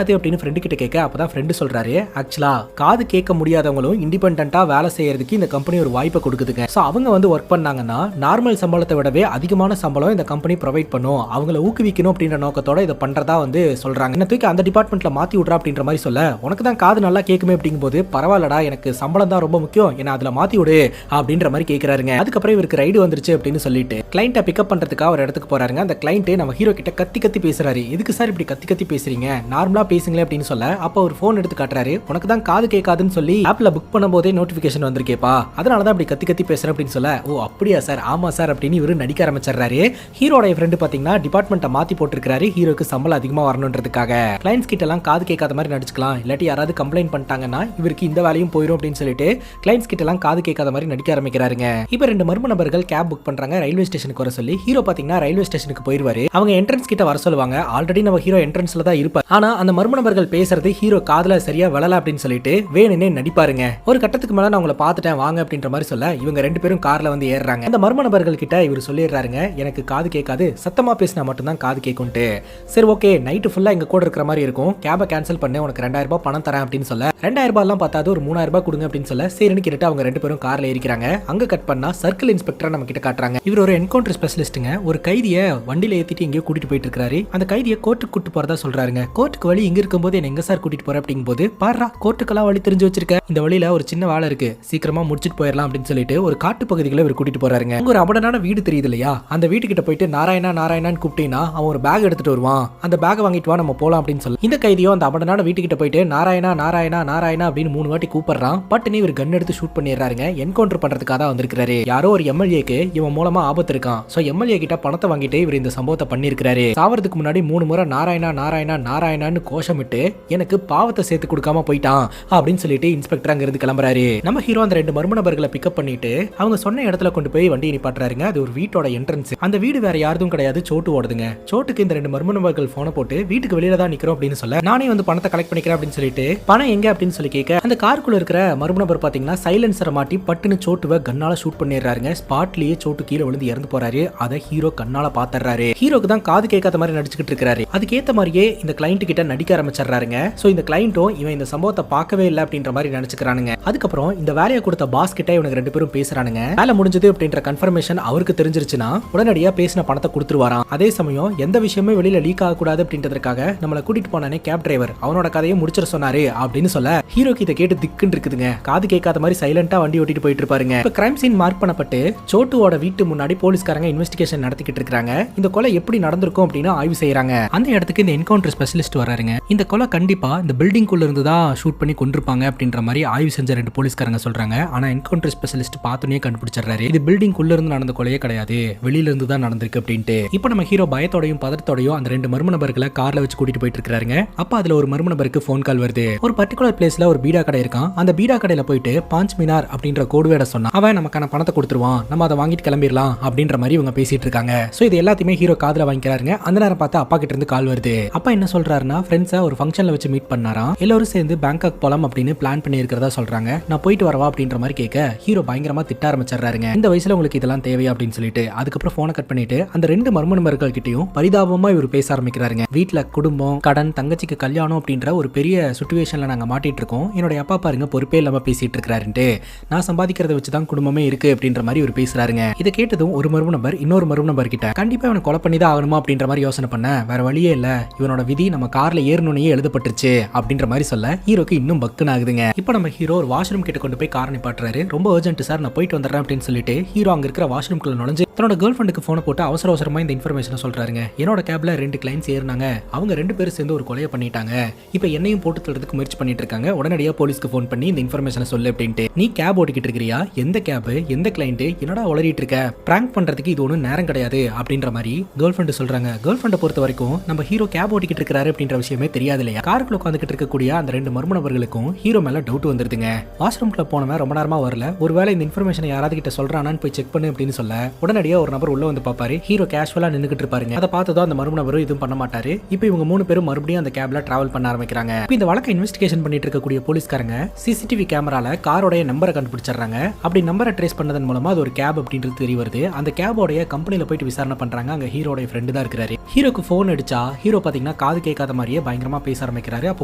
அது அப்படின்னு ஃப்ரெண்டு கிட்ட கேட்க, அப்பதான் ஃப்ரெண்டு சொல்றாரு, ஆக்சுவலா காது கேட்க முடியாதவங்களும் இண்டிபெண்டன்ட்டா வேலை செய்யறதுக்கு இந்த கம்பெனி ஒரு வாய்ப்பை கொடுக்குதுங்க. சோ அவங்க வந்து ஒர்க் பண்ணாங்கன்னா நார்மல் சம்பளத்தை விடவே அதிகமான சம்பளம் இந்த கம்பெனி ப்ரொவைட் பண்ணும், அவங்கள ஊக்குவிக்கணும் அப்படின்ற நோக்கத்தோட இதை பண்றதா வந்து சொல்றாங்க. என்ன தூக்கி அந்த டிபார்ட்மெண்ட்ல மாத்தி விடுறா அப்படின்ற மாதிரி சொல்ல, உனக்கு தான் காது நல்லா கேட்குமே அப்படிங்கும் போது, பரவாயில்லடா எனக்கு சம்பளம் தான் ரொம்ப முக்கியம், என்ன அதுல மாத்தி விடு அப்படின்ற மாதிரி கேட்கிறாருங்க. அதுக்கப்புறம் இவருக்கு ரைடு வந்துருச்சு அப்படின்னு சொல்லிட்டு கிளைண்ட்டை பிக்கப் பண்றதுக்காக ஒரு இடத்துக்கு போறாருங்க. அந்த கிளைண்ட் நம்ம ஹீரோ கிட்ட கத்தி கத்தி பேசுறாரு. எதுக்கு சார் இப்படி கத்தி கத்தி பேசுறீங்க, நார்மலா பேசுங்களே அப்படின்னு சொல்ல, அப்ப ஒரு போன் எடுத்து காட்டுறாரு. உனக்கு தான் காது கேட்காதுன்னு சொல்லி ஆப்ல புக் பண்ணும் போதே நோட்டிபிகேஷன் வந்திருக்கேப்பா, அதனாலதான் அப்படி கத்தி கத்தி பேசுறேன் அப்படின்னு சொல்ல, ஓ அப்படியா சார், ஆமா சார் அப்படின்னு இவரு நடிக்க ஆரம்பிச்சிடுறாரு. ஹீரோட ஃப்ரெண்டு பாத்தீங்கன்னா டிபார்ட்மெண்ட்டை மாத்தி போட்டுருக்காரு, ஹீரோக்கு சம்பளம் அதிகமா வரணும்ன்றதுக்காக. கிளைண்ட்ஸ் கிட்ட எல்லாம் காது கேட்காத மாதிரி நடிச்சுக்கலாம், இல்லாட்டி யாராவது கம்ப்ளைண்ட் பண்ணிட்டாங்கன்னா இவருக்கு இந்த வேலையும் போயிடும் அப்படின்னு சொல்லிட்டு கிளைண்ட்ஸ் கிட்ட எல்லாம் காது கேட்காத மாதிரி நடிக்க ஆரம்பிக்கிறாருங்க. இப்ப 2 மர்ம நபர்கள் கேப் புக் பண்றாங்க ரயில்வே ஸ்டேஷனுக்கு வர சொல்லி. ஹீரோ பாத்தீங்கன்னா ரயில்வே ஸ்டேஷனுக்கு போயிருவாரு. அவங்க என்ட்ரன்ஸ் கிட்ட வர சொல்லுவாங்க. ஆல்ரெடி நம்ம ஹீரோ என்ட்ரன்ஸ்ல தான் இருப்பார். ஆனா அந்த மர்ம நபர்கள் பேசுறது ஹீரோ காதுல சரியா விழல அப்படின்னு சொல்லிட்டு வேணுனே நடிப்பாருங்க. ஒரு கட்டத்துக்கு மேல நான் உங்களை பார்த்துட்டேன் வாங்க அப்படின்ற மாதிரி சொல்ல, இவங்க 2 பேரும் கார்ல வந்து ஏறுறாங்க. அந்த மர்ம நபர்கள் கிட்ட இவர் சொல்லிடுறாருங்க, எனக்கு காது கேட்காது, சத்தமா பேசினா மட்டும்தான் காது கேட்கும்ட்டு. சொல்லிட்டு. சரி ஓகே, நைட்டு ஃபுல்லா எங்க கூட இருக்கிற மாதிரி இருக்கும், கேபை கேன்சல் பண்ணு, உனக்கு 2000 ரூபாய் பணம் தரேன் அப்படின்னு சொல்ல 2000 ரூபாய்லாம் பார்த்தாது ஒரு 3000 ரூபாய் கொடுங்க அப்படின்னு சொல்ல சரின்னு கேட்டு அவங்க 2 பேரும் கார்ல ஏறிக்கிறாங்க. அங்க கட் பண்ணா சர்க்கிள் இன்ஸ்பெக்டர் நம்ம கிட்ட காட்டுறாங்க. இவர் ஒரு என்கவுண்டர் ஸ்பெஷலிஸ்ட்டுங்க. ஒரு கைதியை வண்டியில ஏத்திட்டு எங்கேயோ கூட்டிட்டு போயிட்டு இருக்காரு. அந்த கைதியை கோர்ட்டுக்கு கூட்டு போறதா சொல்றாருங்க. கோர்ட்டுக்கு வழி இங்க இருக்கும்போது என்ன எங்க சார் கூட்டிட்டு போற அப்படிங்கும் போது, பாரா கோர்ட்டுக்கெல்லாம் வழி தெரிஞ்சு வச்சிருக்க, இந்த வழியில ஒரு சின்ன வேலை இருக்கு, சீக்கிரமா முடிச்சிட்டு போயிடலாம் அப்படின்னு சொல்லிட்டு ஒரு காட்டு பகுதிகளை இவர் கூட்டிட்டு போறாருங்க. அங்க ஒரு அபடனான வீடு தெரியுது இல்லையா, அந்த வீட்டுக்கிட்ட போயிட்டு நாராயணா நாராயணான்னு கூப்பிட்டீங்கன்னா அவன் ஒரு பேக் எடுத்துட்டு வருவான், அந்த பேக் வாங்கிட்டு வா நம்ம போலாம் அப்படின்னு சொல்லி இந்த கைதியோ அந்த அபடனான வீட்டுக்கிட்ட போயிட்டு நாராயணா நாராயணா நாராயணா அப்படின்னு 3 வாட்டி கூப்பிடுறான். பட்டுன்னு இவர் கன் எடுத்து ஷூட் பண்ணிடுறாருங்க. என்கவுண்டர் பண்றதுக்காக தான் வந்திருக்காரு. யாரோ ஒரு எம்எல்ஏக்கு இவன் மூலமா ஆபத்து இருக்கான், சோ எம்எல்ஏ கிட்ட பணத்தை வாங்கிட்டு இவர் இந்த சம்பவத்தை பண்ணிருக்காரு. சாவறதுக்கு முன்னாடி 3 முறை நாராயணா நாராயணா நாராயணான்னு கோஷமிட்டு எனக்கு பாவத்தை சேர்த்து கொடுக்காம போயிட்டான் அப்படின்னு சொல்லிட்டு இன்ஸ்பெக்டர் அங்க இருந்து கிளம்புறாரு. நம்ம ஹீரோ அந்த 2 மர்ம நபர்களை பிக்கப் பண்ணிட்டு அவங்க சொன்ன இடத்துல கொண்டு போய் வண்டியை நிப்பாட்டுறாருங்க. அது ஒரு வீட்டோட என்ட்ரன்ஸ். அந்த வீடு வேற யாரும் கிடையாது, சோட்டு ஓடுதுங்க. சோட்டுக்கு இந்த 2 மர்ம நபர்கள் போனை போட்டு வீட்டுக்கு வெளியில தான் நிக்கிறோம் அப்படின்னு சொல்ல நானே வந்து பணத்தை கலெக்ட் பண்ணிக்கிறேன் அப்படின்னு சொல்லிட்டு பணம் எங்க அப்படின்னு சொல்லி கேட்க அந்த காருக்குள்ள இருக்கிற மர்ம நபர் பாத்தீங்கன்னா சைலன்சரை மாட்டி பட்டுன்னு சோட்டுவை கண்ணால ஷூட் பண்ணிடுறாருங்க. ஸ்பாட்லயே சோட்டு கீழே விழுந்து இறந்து போறாரு. அதை ஹீரோ கண்ணால பாத்துறாரு. ஹீரோக்கு தான் காது கேட்காத மாதிரி நடிச்சுக்கிட்டு இருக்காரு. அதுக்கேத்த மாதிரியே இந்த கிளைண்ட் கிட்ட நடிக்க ஆரம்பிச்சிடுறாருங்க. சோ இந்த கிளைண்ட்டும் இவன் இந்த சம்பவத்தை பார்க்கவே இல்லை அப்படின்ற மாதிரி நினைச்சுக்கிறானுங்க. அதுக்கப்புறம் இந்த வேலையை கொடுத்த பாஸ் கிட்ட இவனுக்கு 2 பேரும் பேசுறானுங்க. வேலை முடிஞ்சது அப்படின்ற கன்ஃபர்மேஷன் அவருக்கு தெரிஞ்சிருச்சுன்னா உடனடியா பேசின பணத்தை கொடுத்துருவாராம். அதே சமயம் எந்த விஷயமே வெளியில லீக் ஆக கூடாது அப்படின்றதுக்காக நம்மளை கூட்டிட்டு போனானே கேப் டிரைவர், அவனோட கதையை முடிச்சிட சொன்னாரு அப்படின்னு சொல்ல ஹீரோக்கு இதை கேட்டு திக்குன்னு இருக்குதுங்க. காது கேட்காத மாதிரி சைலண்டா வண்டி ஓட்டிட்டு போயிட்டு இருப்பாருங்க. இப்ப கிரைம் சீன் மார்க் பண்ணப்பட்டு சோட்டுவோட வீட்டு முன்னாடி போலீஸ்காரங்க இன்வெஸ்டிகேஷன் நடத்திக்கிட்டு இருக்காங்க. இந்த கொலை எப்படி நடந்திருக்கும் அப்படின்னு ஆய்வு செய்யறாங்க. அந்த இடத்துக்கு இந்த என்கவுண்டர் ஸ்பெஷலிஸ்ட் வராருங்க. இந்த கொலை கண்டிப்பா இந்த பில்டிங் குள்ள இருந்து தான் ஷூட் பண்ணி கொண்டிருப்பாங்க அப்படின்ற மாதிரி ஆய்வு செஞ்ச 2 போலீஸ்காரங்க சொல்றாங்க. ஆனா என்கவுண்டர் ஸ்பெஷலிஸ்ட் பார்த்தோன்னே கண்டுபிடிச்சிடுறாரு, இது பில்டிங் குள்ள இருந்து நடந்த கொலையே கிடையாது, வெளியில இருந்து தான் நடந்திருக்கு அப்படின்ட்டு. இப்போ நம்ம ஹீரோ பயத்தோடையும் பதட்டத்தோடையும் அந்த 2 மர்ம நபர்களை கார்ல வச்சு கூட்டிட்டு போயிட்டு இருக்காருங்க. அப்ப அதுல ஒரு மர்ம நபருக்கு போன் கால் வருது. ஒரு பர்டிகுலர் பிளேஸ்ல ஒரு பீடா கடை இருக்கான். அந்த பீடா கடையில போயிட்டு பாஞ்ச் மினார் அப்படின்ற கோடுவேட சொன்னா அவன் நமக்கான பணத்தை கொடுத்துருவான், நம்ம அதை வாங்கிட்டு கிளம்பிடலாம் அப்படின்ற மாதிரி இவங்க பேசிட்டு இருக்காங்க. சோ இது எல்லாத்தையுமே ஹீரோ காதுல வாங்கிக்கிறாருங்க. அந்த நேரம் பார்த்து அப்பா கிட்ட இருந்து கால் வருது. அப்பா என்ன சொல்றாருன்னா ஃப்ரெண்ட்ஸை ஒரு ஃபங்க்ஷன்ல வச்சு மீட் பண்ணாராம், எல்லாரும் சேர்ந்து பேங்காக் போலாம் அப்படின்னு பிளான் பண்ணி இருக்கிறதா சொல்றாங்க. நான் போயிட்டு வரவா அப்படின்ற மாதிரி கேட்க ஹீரோ பயங்கரமா திட்ட ஆரம்பிச்சிடுறாருங்க. இந்த வயசுல உங்களுக்கு இதெல்லாம் தேவையா அப்படின்னு சொல்லிட்டு அதுக்கப்புறம் போனை கட் பண்ணிட்டு அந்த 2 மர்ம நபர்கள் கிட்டையும் பரிதாபமா இவர் பேச ஆரம்பிக்கிறாருங்க. வீட்டுல குடும்பம், கடன், தங்கச்சிக்கு கல்யாணம் அப்படின்ற ஒரு பெரிய சிச்சுவேஷன்ல நாங்க மாட்டிட்டு இருக்கோம், என்னோட அப்பா பாருங்க பொறுப்பே இல்லாம பேசிட்டு இருக்காருன்ட்டு, நான் சம்பாதிக்கிறத வச்சுதான் குடும்பமே இருக்கு அப்படின்ற மாதிரி இவர் பேசுறாருங்க. இதை கேட்டதும் ஒரு மர்ம நபர் இன்னொரு மர்ம நபர் கிட்ட கண்டிப்பா இவனை கொலை பண்ணி தான் ஆகணுமா அப்படின்ற மாதிரி யோசனை பண்ண வேற வழியே இல்ல, இவனோட விதி நம்ம கார்ல ஏறணும்னே எழுதப்பட்டுருச்சு அப்படின்ற மாதிரி சொல்ல ஹீரோக்கு இன்னும் பக்குன்னு ஆகுதுங்க. இப்போ நம்ம ஹீரோ ஒரு வாஷ்ரூம் கிட்ட கொண்டு போய் கார் நிப்பாட்டுறாரு. ரொம்ப அர்ஜென்ட் சார், நான் போயிட்டு வந்துடுறேன் அப்படின்னு சொல்லிட்டு ஹீரோ அங்க இருக்கிற வாஷ்ரூம் குள்ள நுழைஞ்சு தன்னோட கேர்ள் ஃப்ரெண்டுக்கு போனை போட்டு அவசரமா இந்த இன்ஃபர்மேஷனை சொல்றாருங்க. என்னோட கேப்ல 2 கிளைண்ட்ஸ் ஏறினாங்க, அவங்க 2 பேரும் சேர்ந்து ஒரு கொலையை பண்ணிட்டாங்க, இப்போ என்னையும் போட்டு தள்ளுறதுக்கு முயற்சி பண்ணிட்டு இருக்காங்க, உடனடியா போலீஸ்க்கு போன் பண்ணி இந்த இன்ஃபர்மேஷனை சொல்லு அப்படின்ட்டு. நீ கேப் ஓட்டிக்கிட்டு இருக்கிறியா, எந்த கேப், எந்த கிளைண்ட், என்னடா உளறிட்டு இருக்க, பிராங்க் பண்றதுக்கு இது ஒன்றும் நேரம் கிடையாது அப்படின்ற மாதிரி கேர்ள் ஃப்ரெண்டு சொல்றாங்க. கேர்ள் ஃப்ரெண்டை பொறுத்த வரைக்கும் நம்ம ஹீரோ கேப் ஓட்டிக்கிட்டு இருக்காரு அப்படின்ற விஷயமே தெரியாது இல்லையா. காருக்குள்ள உட்காந்துக்கிட்டு இருக்கக்கூடிய அந்த 2 மர்ம நபர்களுக்கும் ஹீரோ மேல டவுட் வந்துருதுங்க. வாஷ்ரூம்ல போனவன் ரொம்ப நேரமா வரல, ஒருவேளை இந்த இன்ஃபர்மேஷனை யாராவது கிட்ட சொல்றானான்னு போய் செக் பண்ணு அப்படின்னு சொல்ல உடனடியா ஒரு நபர் உள்ள வந்து பாப்பாரு. ஹீரோ கேஷுவலா நின்னுக்கிட்டு இருப்பாருங்க. அதை பார்த்ததும் அந்த மர்ம நபரும் எதுவும் பண்ண மாட்டாரு. இப்போ இவங்க 3 பேரும் மறுபடியும் அந்த கேப்ல டிராவல் பண்ண ஆரம்பிக்கிறாங்க. இப்போ இந்த வழக்கை இன்வெஸ்டிகேஷன் பண்ணிட்டு இருக்கக்கூடிய போலீஸ்காரங்க சிசிடிவி கேமரால காரோடைய நம்பரை கண்டுபிடிச்சிடுறாங்க. அப்படி நம்பரை ட்ரேஸ் பண்ணதன் மூலமா அது ஒரு கேப் அப்படின்றது தெரிய வருது. அந்த கேபோடைய கம்பெனில போயிட்டு விசாரணை பண்றாங்க. அங்க ஹீரோடைய ஃப்ரெண்டு தான் இருக்கிறாரு. ஹீரோக்கு போன் அடிச்சா ஹீரோ பாத்தீங்கன்னா காது கேட்காத மாதிரியே பயங்கரமா பேச ஆரம்பிக்கிறாரு. அப்போ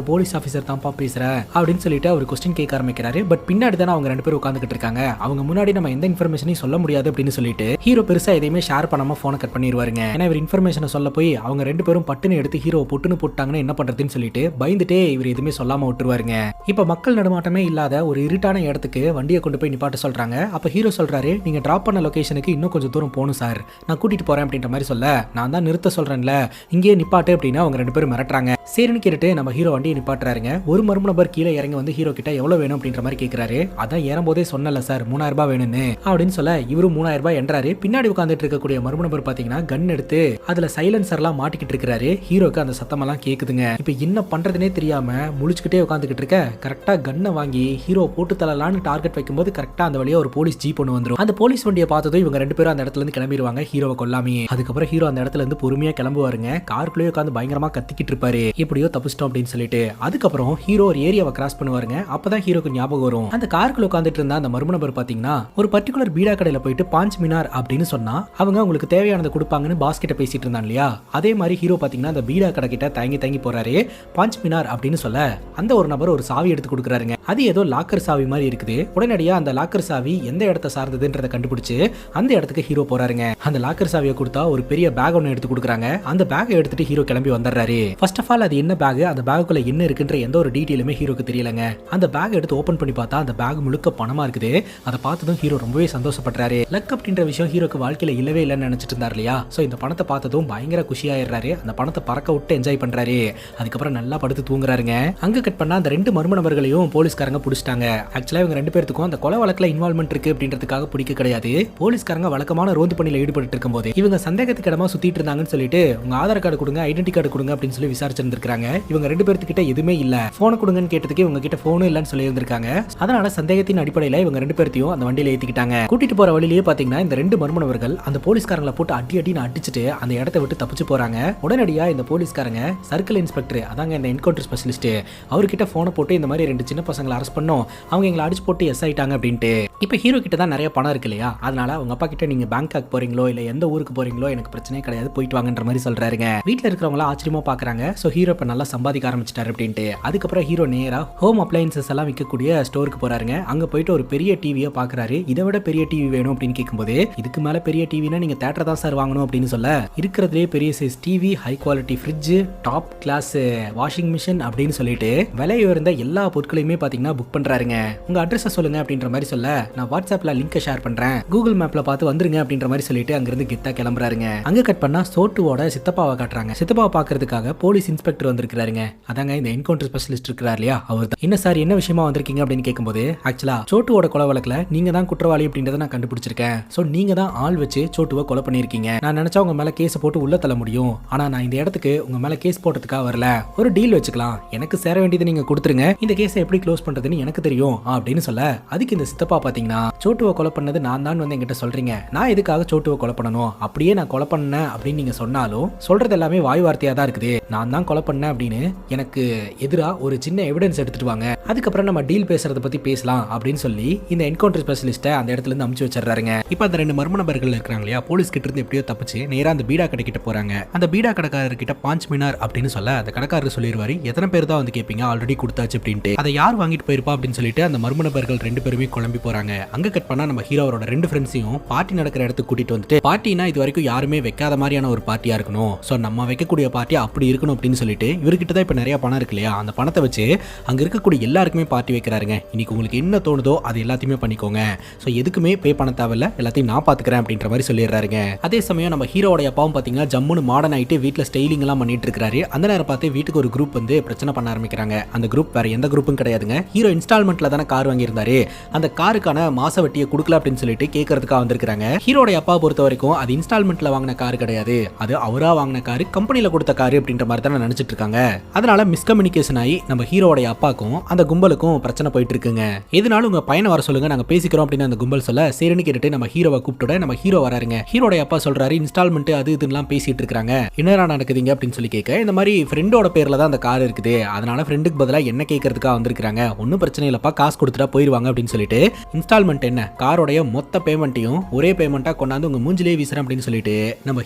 போலீஸ் ஆபீசர் தான்ப்பா பேசுற அப்படின்னு சொல்லிட்டு அவர் கொஸ்டின் கேட்க ஆரம்பிக்கிறாரு. பட் பின்னாடி தானே அவங்க 2 பேரும் உட்காந்துக்கிட்டு இருக்காங்க, அவங்க முன்னாடி நம்ம எந்த இன்ஃபர்மேஷனையும் சொல்ல முடியாது அப்படின்னு சொல்லிட்டு ஹீரோ பெருசா எதையுமே ஷேர் பண்ணாம போனை கட் பண்ணிடுவாருங்க. ஏன்னா இவர் இன்ஃபர்மேஷனை சொல்ல போய் அவங்க 2 பேரும் பட்டுன்னு எடுத்து ஹீரோ பொட்டுன்னு போட்டாங்கன்னு என்ன பண்றதுன்னு சொல்லிட்டு பயந்துட்டே இவர் எதுவுமே சொல்லாம விட்டுருவாருங்க. இப்ப மக்கள் நடுமாட்டமே இல்லாத ஒரு இருட்டான இடத்துக்கு வண்டியை கொண்டு போய் நிப்பாட்ட சொல்றாங்க. அப்ப ஹீரோ சொல்றாரு, நீங்க டிராப் பண்ண லொகேஷனுக்கு இன்னும் கொஞ்சம் தூரம் போகணும் சார், நான் கூட்டிட்டு போறேன் அப்படின்ற மாதிரி சொல்ல நான் தான் நிறுத்த சொல்றேன்ல, இங்கேயே நிப்பாட்டு அப்படின்னு அவங்க 2 பேரும் மிரட்டுறாங்க. சரின்னு கேட்டுட்டு நம்ம ஹீரோ வண்டியை நிப்பாட்டுறாருங்க. ஒரு மர்ம நபர் கீழே இறங்கி வந்து ஹீரோ கிட்ட எவ்வளவு வேணும் அப்படின்ற மாதிரி கேட்கிறாரு. அதான் ஏறும்போதே சொன்னல சார் 3000 ரூபாய் வேணும்னு அப்படின்னு சொல்ல இவரும் 3000 ரூபாய் என்றாரு. பின்னாடி உட்காந்துட்டு இருக்கக்கூடிய மர்ம நபர் பாத்தீங்கன்னா கன் எடுத்து அதுல சைலன்சர்லாம் மாட்டிக்கிட்டு இருக்காரு. ஹீரோக்கு அந்த சத்தமெல்லாம் கேக்குதுங்க. இப்ப என்ன பண்றதுனே தெரியாம முழிச்சுக்கிட்டே உட்காந்துக்கிட்டு இருக்க கரெக்டா கன்னை வாங்கி ஹீரோ போட்டு தள்ளலான்னு டார்கெட் வைக்கும்போது கரெக்டா அந்த வழியா ஒரு போலீஸ் ஜீப் ஒன்று வந்துரும். அந்த போலீஸ் வண்டியை பார்த்ததும் இவங்க 2 பேரும் அந்த இடத்துல இருந்து கிளம்பிடுவாங்க ஹீரோவை கொல்லாமே. அதுக்கப்புறம் ஹீரோ அந்த இடத்துல இருந்து பொறுமையா கிளம்புவாருங்க. காருக்குள்ளேயே உட்காந்து பயங்கரமா கத்திக்கிட்டு இருப்பாரு, எப்படியோ தப்பிச்சிட்டோம் அப்படின்னு சொல்லிட்டு. அதுக்கப்புறம் ஹீரோ ஒரு ஏரியாவை கிராஸ் பண்ணுவாருங்க. அப்பதான் ஹீரோக்கு ஞாபகம் வரும், அந்த காருக்குள்ள உட்காந்துட்டு இருந்த அந்த மர்ம நபர் பாத்தீங்கன்னா ஒரு பர்டிகுலர் பீடா கடையில போயிட்டு பாஞ்ச் மினார் அப்படின்னு சொன்னா அவங்க உங்களுக்கு தேவையானதை கொடுப்பாங்கன்னு பாஸ் கிட்ட பேசிட்டு இருந்தான் இல்லையா. அதே மாதிரி ஹீரோ பாத்தீங்கன்னா அந்த பீடா கடை கிட்ட தயங்கி போறாரு. பாஞ்ச் மினார் அப்படின்னு சொல்ல அந்த ஒரு நபர் ஒரு சாவி எடுத்து கொடுக்குறாருங்க. அது ஏதோ லாக்கர் சாவி மாதிரி இருக்குது. உடனடியா அந்த லாக்கர் சாவி எந்த இடத்தை சார்ந்ததுன்றதை கண்டுபிடிச்சு அந்த இடத்துக்கு ஹீரோ போறாருங்க. அந்த லாக்கர் சாவியை கொடுத்தா ஒரு பெரிய பேக் ஒன்று எடுத்து கொடுக்குறாங்க. அந்த பேக்கை எடுத்துட்டு ஹீரோ கிளம்பி வந்துடுறாரு. ஃபர்ஸ்ட் ஆஃப் ஆல் அது என்ன பேக், அந்த பேக்குள்ள என்ன இருக்குன்ற எந்த ஒரு டீட்டெயிலுமே ஹீரோக்கு தெரியலங்க. அந்த பேக் எடுத்து ஓபன் பண்ணி பார்த்தா அந்த பேக் முழுக்க பணமா இருக்குது. அதை பார்த்ததும் ஹீரோ ரொம்பவே சந்தோஷப்படுறாரு. லக் அப்படின்ற விஷயம் ஹீரோக்கு வாழ்க்கையில இல்லவே இல்லைன்னு நினைச்சிட்டு இருந்தார் இல்லையா. சோ இந்த பணத்தை பார்த்ததும் பயங்கர குஷியாயிடுறாரு. அந்த பணத்தை பறக்க விட்டு என்ஜாய் பண்றாரு. அதுக்கப்புறம் நல்லா படுத்து தூங்குறாருங்க. அங்க கட் பண்ணா அந்த ரெண்டு மர்ம நபர்களையும் போலீஸ்காரங்க பிடிச்சிட்டாங்க. ஆக்சுவலா இவங்க ரெண்டு பேருக்கும் அந்த கொலை வழக்குல இன்வால்வ்மெண்ட் இருக்கு அப்படின்றதுக்காக பிடிக்க கிடையாது. போலீஸ்காரங்க வழக்கமான ரோந்து பணியில ஈடுபட்டு இருக்கும்போது இவங்க சந்தேகத்துக்கு இடமா சுத்திட்டு இருந்தாங்கன்னு சொல்லிட்டு உங்க ஆதார் கார்டு கொடுங்க, ஐடென்டி கார்டு கொடுங்க அப்படின்னு சொல்லி விசாரிச்சிருந்திருக்காங்க. இவங்க ரெண்டு பேர்த்துக்கிட்ட எதுவுமே இல்ல. போனை கொடுங்கன்னு கேட்டதுக்கு இவங்க கிட்ட போனும் இல்லன்னு சொல்லி இருந்திருக்காங்க. அதனால சந்தேகத்தின் அடிப்படையில இவங்க ரெண்டு பேர்த்தையும் அந்த வண்டியில ஏத்திக்கிட்டாங்க. கூட்டிட்டு போற வழியிலேயே பாத்தீங்கன்னா இந்த ரெண்டு மர்ம நபர்கள் அந்த போலீஸ்காரங்களை போட்டு அடின்னு அடிச்சுட்டு அந்த இடத்தை விட்டு தப்பிச்சு போறாங்க. உடனடியா இந்த போலீஸ்காரங்க சர்க்கிள் இன்ஸ்பெக்டர் அதாங்க இந்த என்கவுண்டர் ஸ்பெஷலிஸ்ட் அவர்கிட்ட போனை போட்டு இந்த மாதிரி ரெண்டு சின்ன பசங்களை அரெஸ்ட் பண்ணோம், அவங்க எங்களை அடிச்சு போட்டு எஸ் ஆயிட்டாங்க அப்படின்ட்டு. இப்ப ஹீரோ கிட்ட தான் நிறைய பணம் இருக்கு இல்லையா, அதனால அவங்க அப்பா கிட்ட நீங்க பேங்காக் போறீங்களோ இல்ல எந்த ஊருக்கு போறீங்களோ எனக்கு பிரச்சனையே கிடையாது, போயிட்டு வாங்கன்ற மாதிரி சொல்றாருங்க. வீட்டுல இருக்கிறவங்க ஆச்சரியமா பாக்குறாங்க. சோ ஹீரோ இப்ப நல்லா சம்பாதிக்க ஆரம்பிச்சிட்டாரு அப்படின்ட்டு. அதுக்கப்புறம் ஹீரோ நேரா ஹோம் அப்ளையன்சஸ் எல்லாம் விற்கக்கூடிய ஸ்டோருக்கு போறாருங்க. அங்க போயிட்டு ஒரு பெரிய டிவியை பாக்குறாரு. இதை விட பெரிய டிவி வேணும் அப்படின்னு கேட்கும்போது இதுக்கு மேல பெரிய டிவினா நீங்க தியேட்டர் தான் சார் வாங்கணும் அப்படின்னு சொல்ல இருக்கிறதுலே பெரிய size TV, high quality fridge, top class washing machine அப்படின்னு சொல்லிட்டு விலை உயர்ந்த எல்லா பொருட்களையுமே பாத்தீங்கன்னா புக் பண்றாருங்க. உங்க அட்ரஸ் சொல்லுங்க அப்படின்ற மாதிரி சொல்ல நான் வாட்ஸ்அப்ல லிங்க் ஷேர் பண்றேன், கூகுள் மேப்ல பார்த்து வந்துருங்க அப்படின்ற மாதிரி சொல்லிட்டு அங்கிருந்து கெத்தா கிளம்புறாருங்க. அங்க கட் பண்ணா சோட்டுவோட சித்தப்பாவை காட்டுறாங்க. சித்தப்பாவை பாக்குறதுக்காக போலீஸ் இன்ஸ்பெக்டர் வந்திருக்காருங்க. அதாங்க இந்த என்கவுண்டர் ஸ்பெஷலிஸ்ட் இருக்கிறார் இல்லையா, அவர் தான். என்ன சார் என்ன விஷயமா வந்திருக்கீங்க அப்படின்னு கேட்கும்போது ஆக்சுவலா சோட்டுவோட கொலை வழக்குல நீங்க தான் குற்றவாளி அப்படின்றத நான் கண்டுபிடிச்சிருக்கேன். சோ நீங்க தான் ஆள் வச்சு சோட்டுவை கொலை பண்ணிருக்கீங்க. நான் நினைச்சா உங்க மேல கேஸ் போட்டு உள்ள தள்ள முடியும். ஆனா நான் இந்த இடத்துக்கு உங்க மேல கேஸ் போட்டதுக்காக வரல. ஒரு டீல் வச்சுக்கலாம், எனக்கு சேர வேண்டியது நீங்க கொடுத்துருங்க, இந்த கேஸை எப்படி க்ளோஸ் பண்றதுன்னு எனக்கு தெரியும் அப்படின்னு சொல்ல அதுக்கு இந்த சித்தப்பா பாத்தீங்கன்னா சோட்டுவை கொலை பண்ணது நான் தான் வந்து என்கிட்ட சொல்றீங்க, நான் எதுக்காக சோட்டுவை கொலை பண்ணணும், அப்படியே நான் கொலை பண்ணேன் அப்படின்னு நீங்க சொன்னாலும் சொல்றது எல்லாமே வாய் வார்த்தையா தான் இருக்குது. நான் தான் கொலை பண்ணேன் அப்படின்னு எனக்கு எதிரா ஒரு சின்ன எவிடன்ஸ் எடுத்துட்டு வாங்க, அதுக்கப்புறம் நம்ம டீல் பேசுறத பத்தி பேசலாம் அப்படின்னு சொல்லி இந்த என்கவுண்டர் ஸ்பெஷலிஸ்ட அந்த இடத்துல இருந்து அமுச்சு வச்சிடறாருங்க. இப்ப அந்த ரெண்டு மர்ம நபர்கள் இருக்காங்க இல்லையா, போலீஸ் கிட்ட இருந்து எப்படியோ தப்பிச்சு நேரா அந்த பீடா கடை கிட்ட போறாங்க. அந்த பீடா கடைக்காரர் கிட்ட பாஞ்ச் மினார் அப்படின்னு சொல்ல அந்த கடைக்காரர் சொல்லிடுவாரு எத்தனை பேர் தான் வந்து கேட்பீங்க, ஆல்ரெடி கொடுத்தாச்சு அப்படின்ட்டு. அதை யார் வாங்கிட்டு போயிருப்பா அப்படின்னு சொல்லிட்டு அந்த மர்ம நபர்கள் ரெண்டு பேருமே குழம்பி போறாங்க. அங்க கட் பண்ணா நம்ம ஹீரோவோட ரெண்டு ஃப்ரெண்ட்ஸையும் பார்ட்டி நடக்கிற இடத்துக்கு கூட்டிட்டு வந்துட்டு, பார்ட்டினா இது வரைக்கும் யாருமே வைக்காத மாதிரியான ஒரு பார்ட்டியா இருக்கணும், சோ நம்ம வைக்கக்கூடிய பார்ட்டி அப்படி இருக்கணும் அப்படின்னு சொல்லிட்டு இவர்கிட்ட தான் இப்ப நிறைய பணம் இருக்கு இல்லையா, அந்த பணத்தை வச்சு அங்க இருக்கக்கூடிய எல்லாருக்குமே பார்ட்டி வைக்கிறாருங்க. இன்னைக்கு உங்களுக்கு என்ன தோணுதோ அது எல்லாத்தையுமே பண்ணிக்கோங்க, சோ எதுக்குமே பே பண்ண தேவையில்ல, எல்லாத்தையும் நான் பாத்துக்கிறேன் அப்படின்ற மாதிரி சொல்லிடுறாருங்க. அதே சமயம் நம்ம ஹீரோட அப்பாவும் பாத்தீங்கன்னா ஜம்முன்னு மாடர்ன் ஆயிட்டு வீட்டுல ஸ்டைலிங் எல்லாம் பண்ணிட்டு இருக்காரு. அந்த நேரம் பார்த்து வீட்டுக்கு ஒரு குரூப் வந்து பிரச்சனை பண்ண ஆரம்பிக்கிறாங்க. அந்த குரூப் வேற எந்த குரூப்பும் கிடையாதுங்க, ஹீரோ இன்ஸ்டால்மெண்ட்ல தானே கார் வாங்கியிருந்தாரு, அந்த காருக்கான மாச வட்டியை கொடுக்கல அப்படின்னு சொல்லிட்டு கேட்கறதுக்காக வந்திருக்காங்க. ஹீரோட அப்பா பொறுத்த வரைக்கும் அது இன்ஸ்டால்மெண்ட்ல வாங்கின கார் கிடையாது, அது அவரா வாங்கின காரு, கம்பெனில கொடுத்த காரு அப்படின்ற மாதிரி தான் நினைச்சிட்டு இருக்காங்க. அதனால மிஸ்கம்யூனிகேஷன் ஆகி நம்ம ஹீரோட அப்பாக்கும் அந்த கும்பலுக்கும் பிரச்சனை போயிட்டு இருக்குங்க. எதனால உங்க பையனை வர சொல்லுங்க, நாங்க பேசிக்கிறோம் அப்படின்னு அந்த கும்பல் சொல்ல சரின்னு கேட்டுட்டு நம்ம ஹீரோவை கூப்பிட்டு நம்ம ஹீரோ வராருங்க. ஹீரோட அப்பா சொல்றாரு இன்ஸ்டால்மெண்ட் அது இதுலாம் பேசிட்டு இருக்காங்க, என்னடா நடக்குதுங்க அப்படின்னு சொல்லி கேட்க இந்த மாதிரி ஃப்ரெண்டோட பேர்ல தான் அந்த கார் இருக்குது, அதனால ஃப்ரெண்டுக்கு பதிலா என்ன கேட்கறதுக்காக வந்திருக்காங்க, ஒன்னும் பிரச்சனை இல்லப்பா, காசு கொடுத்துட்டா போயிருவாங்க அப்படின்னு சொல்லிட்டு இன்ஸ்டால்மெண்ட் என்ன காரோடைய மொத்த பேமெண்ட்டையும் ஒரே பேமெண்டா கொண்டாந்து உங்க மூஞ்சிலே வீசுறேன் அப்படின்னு சொல்லிட்டு நம்ம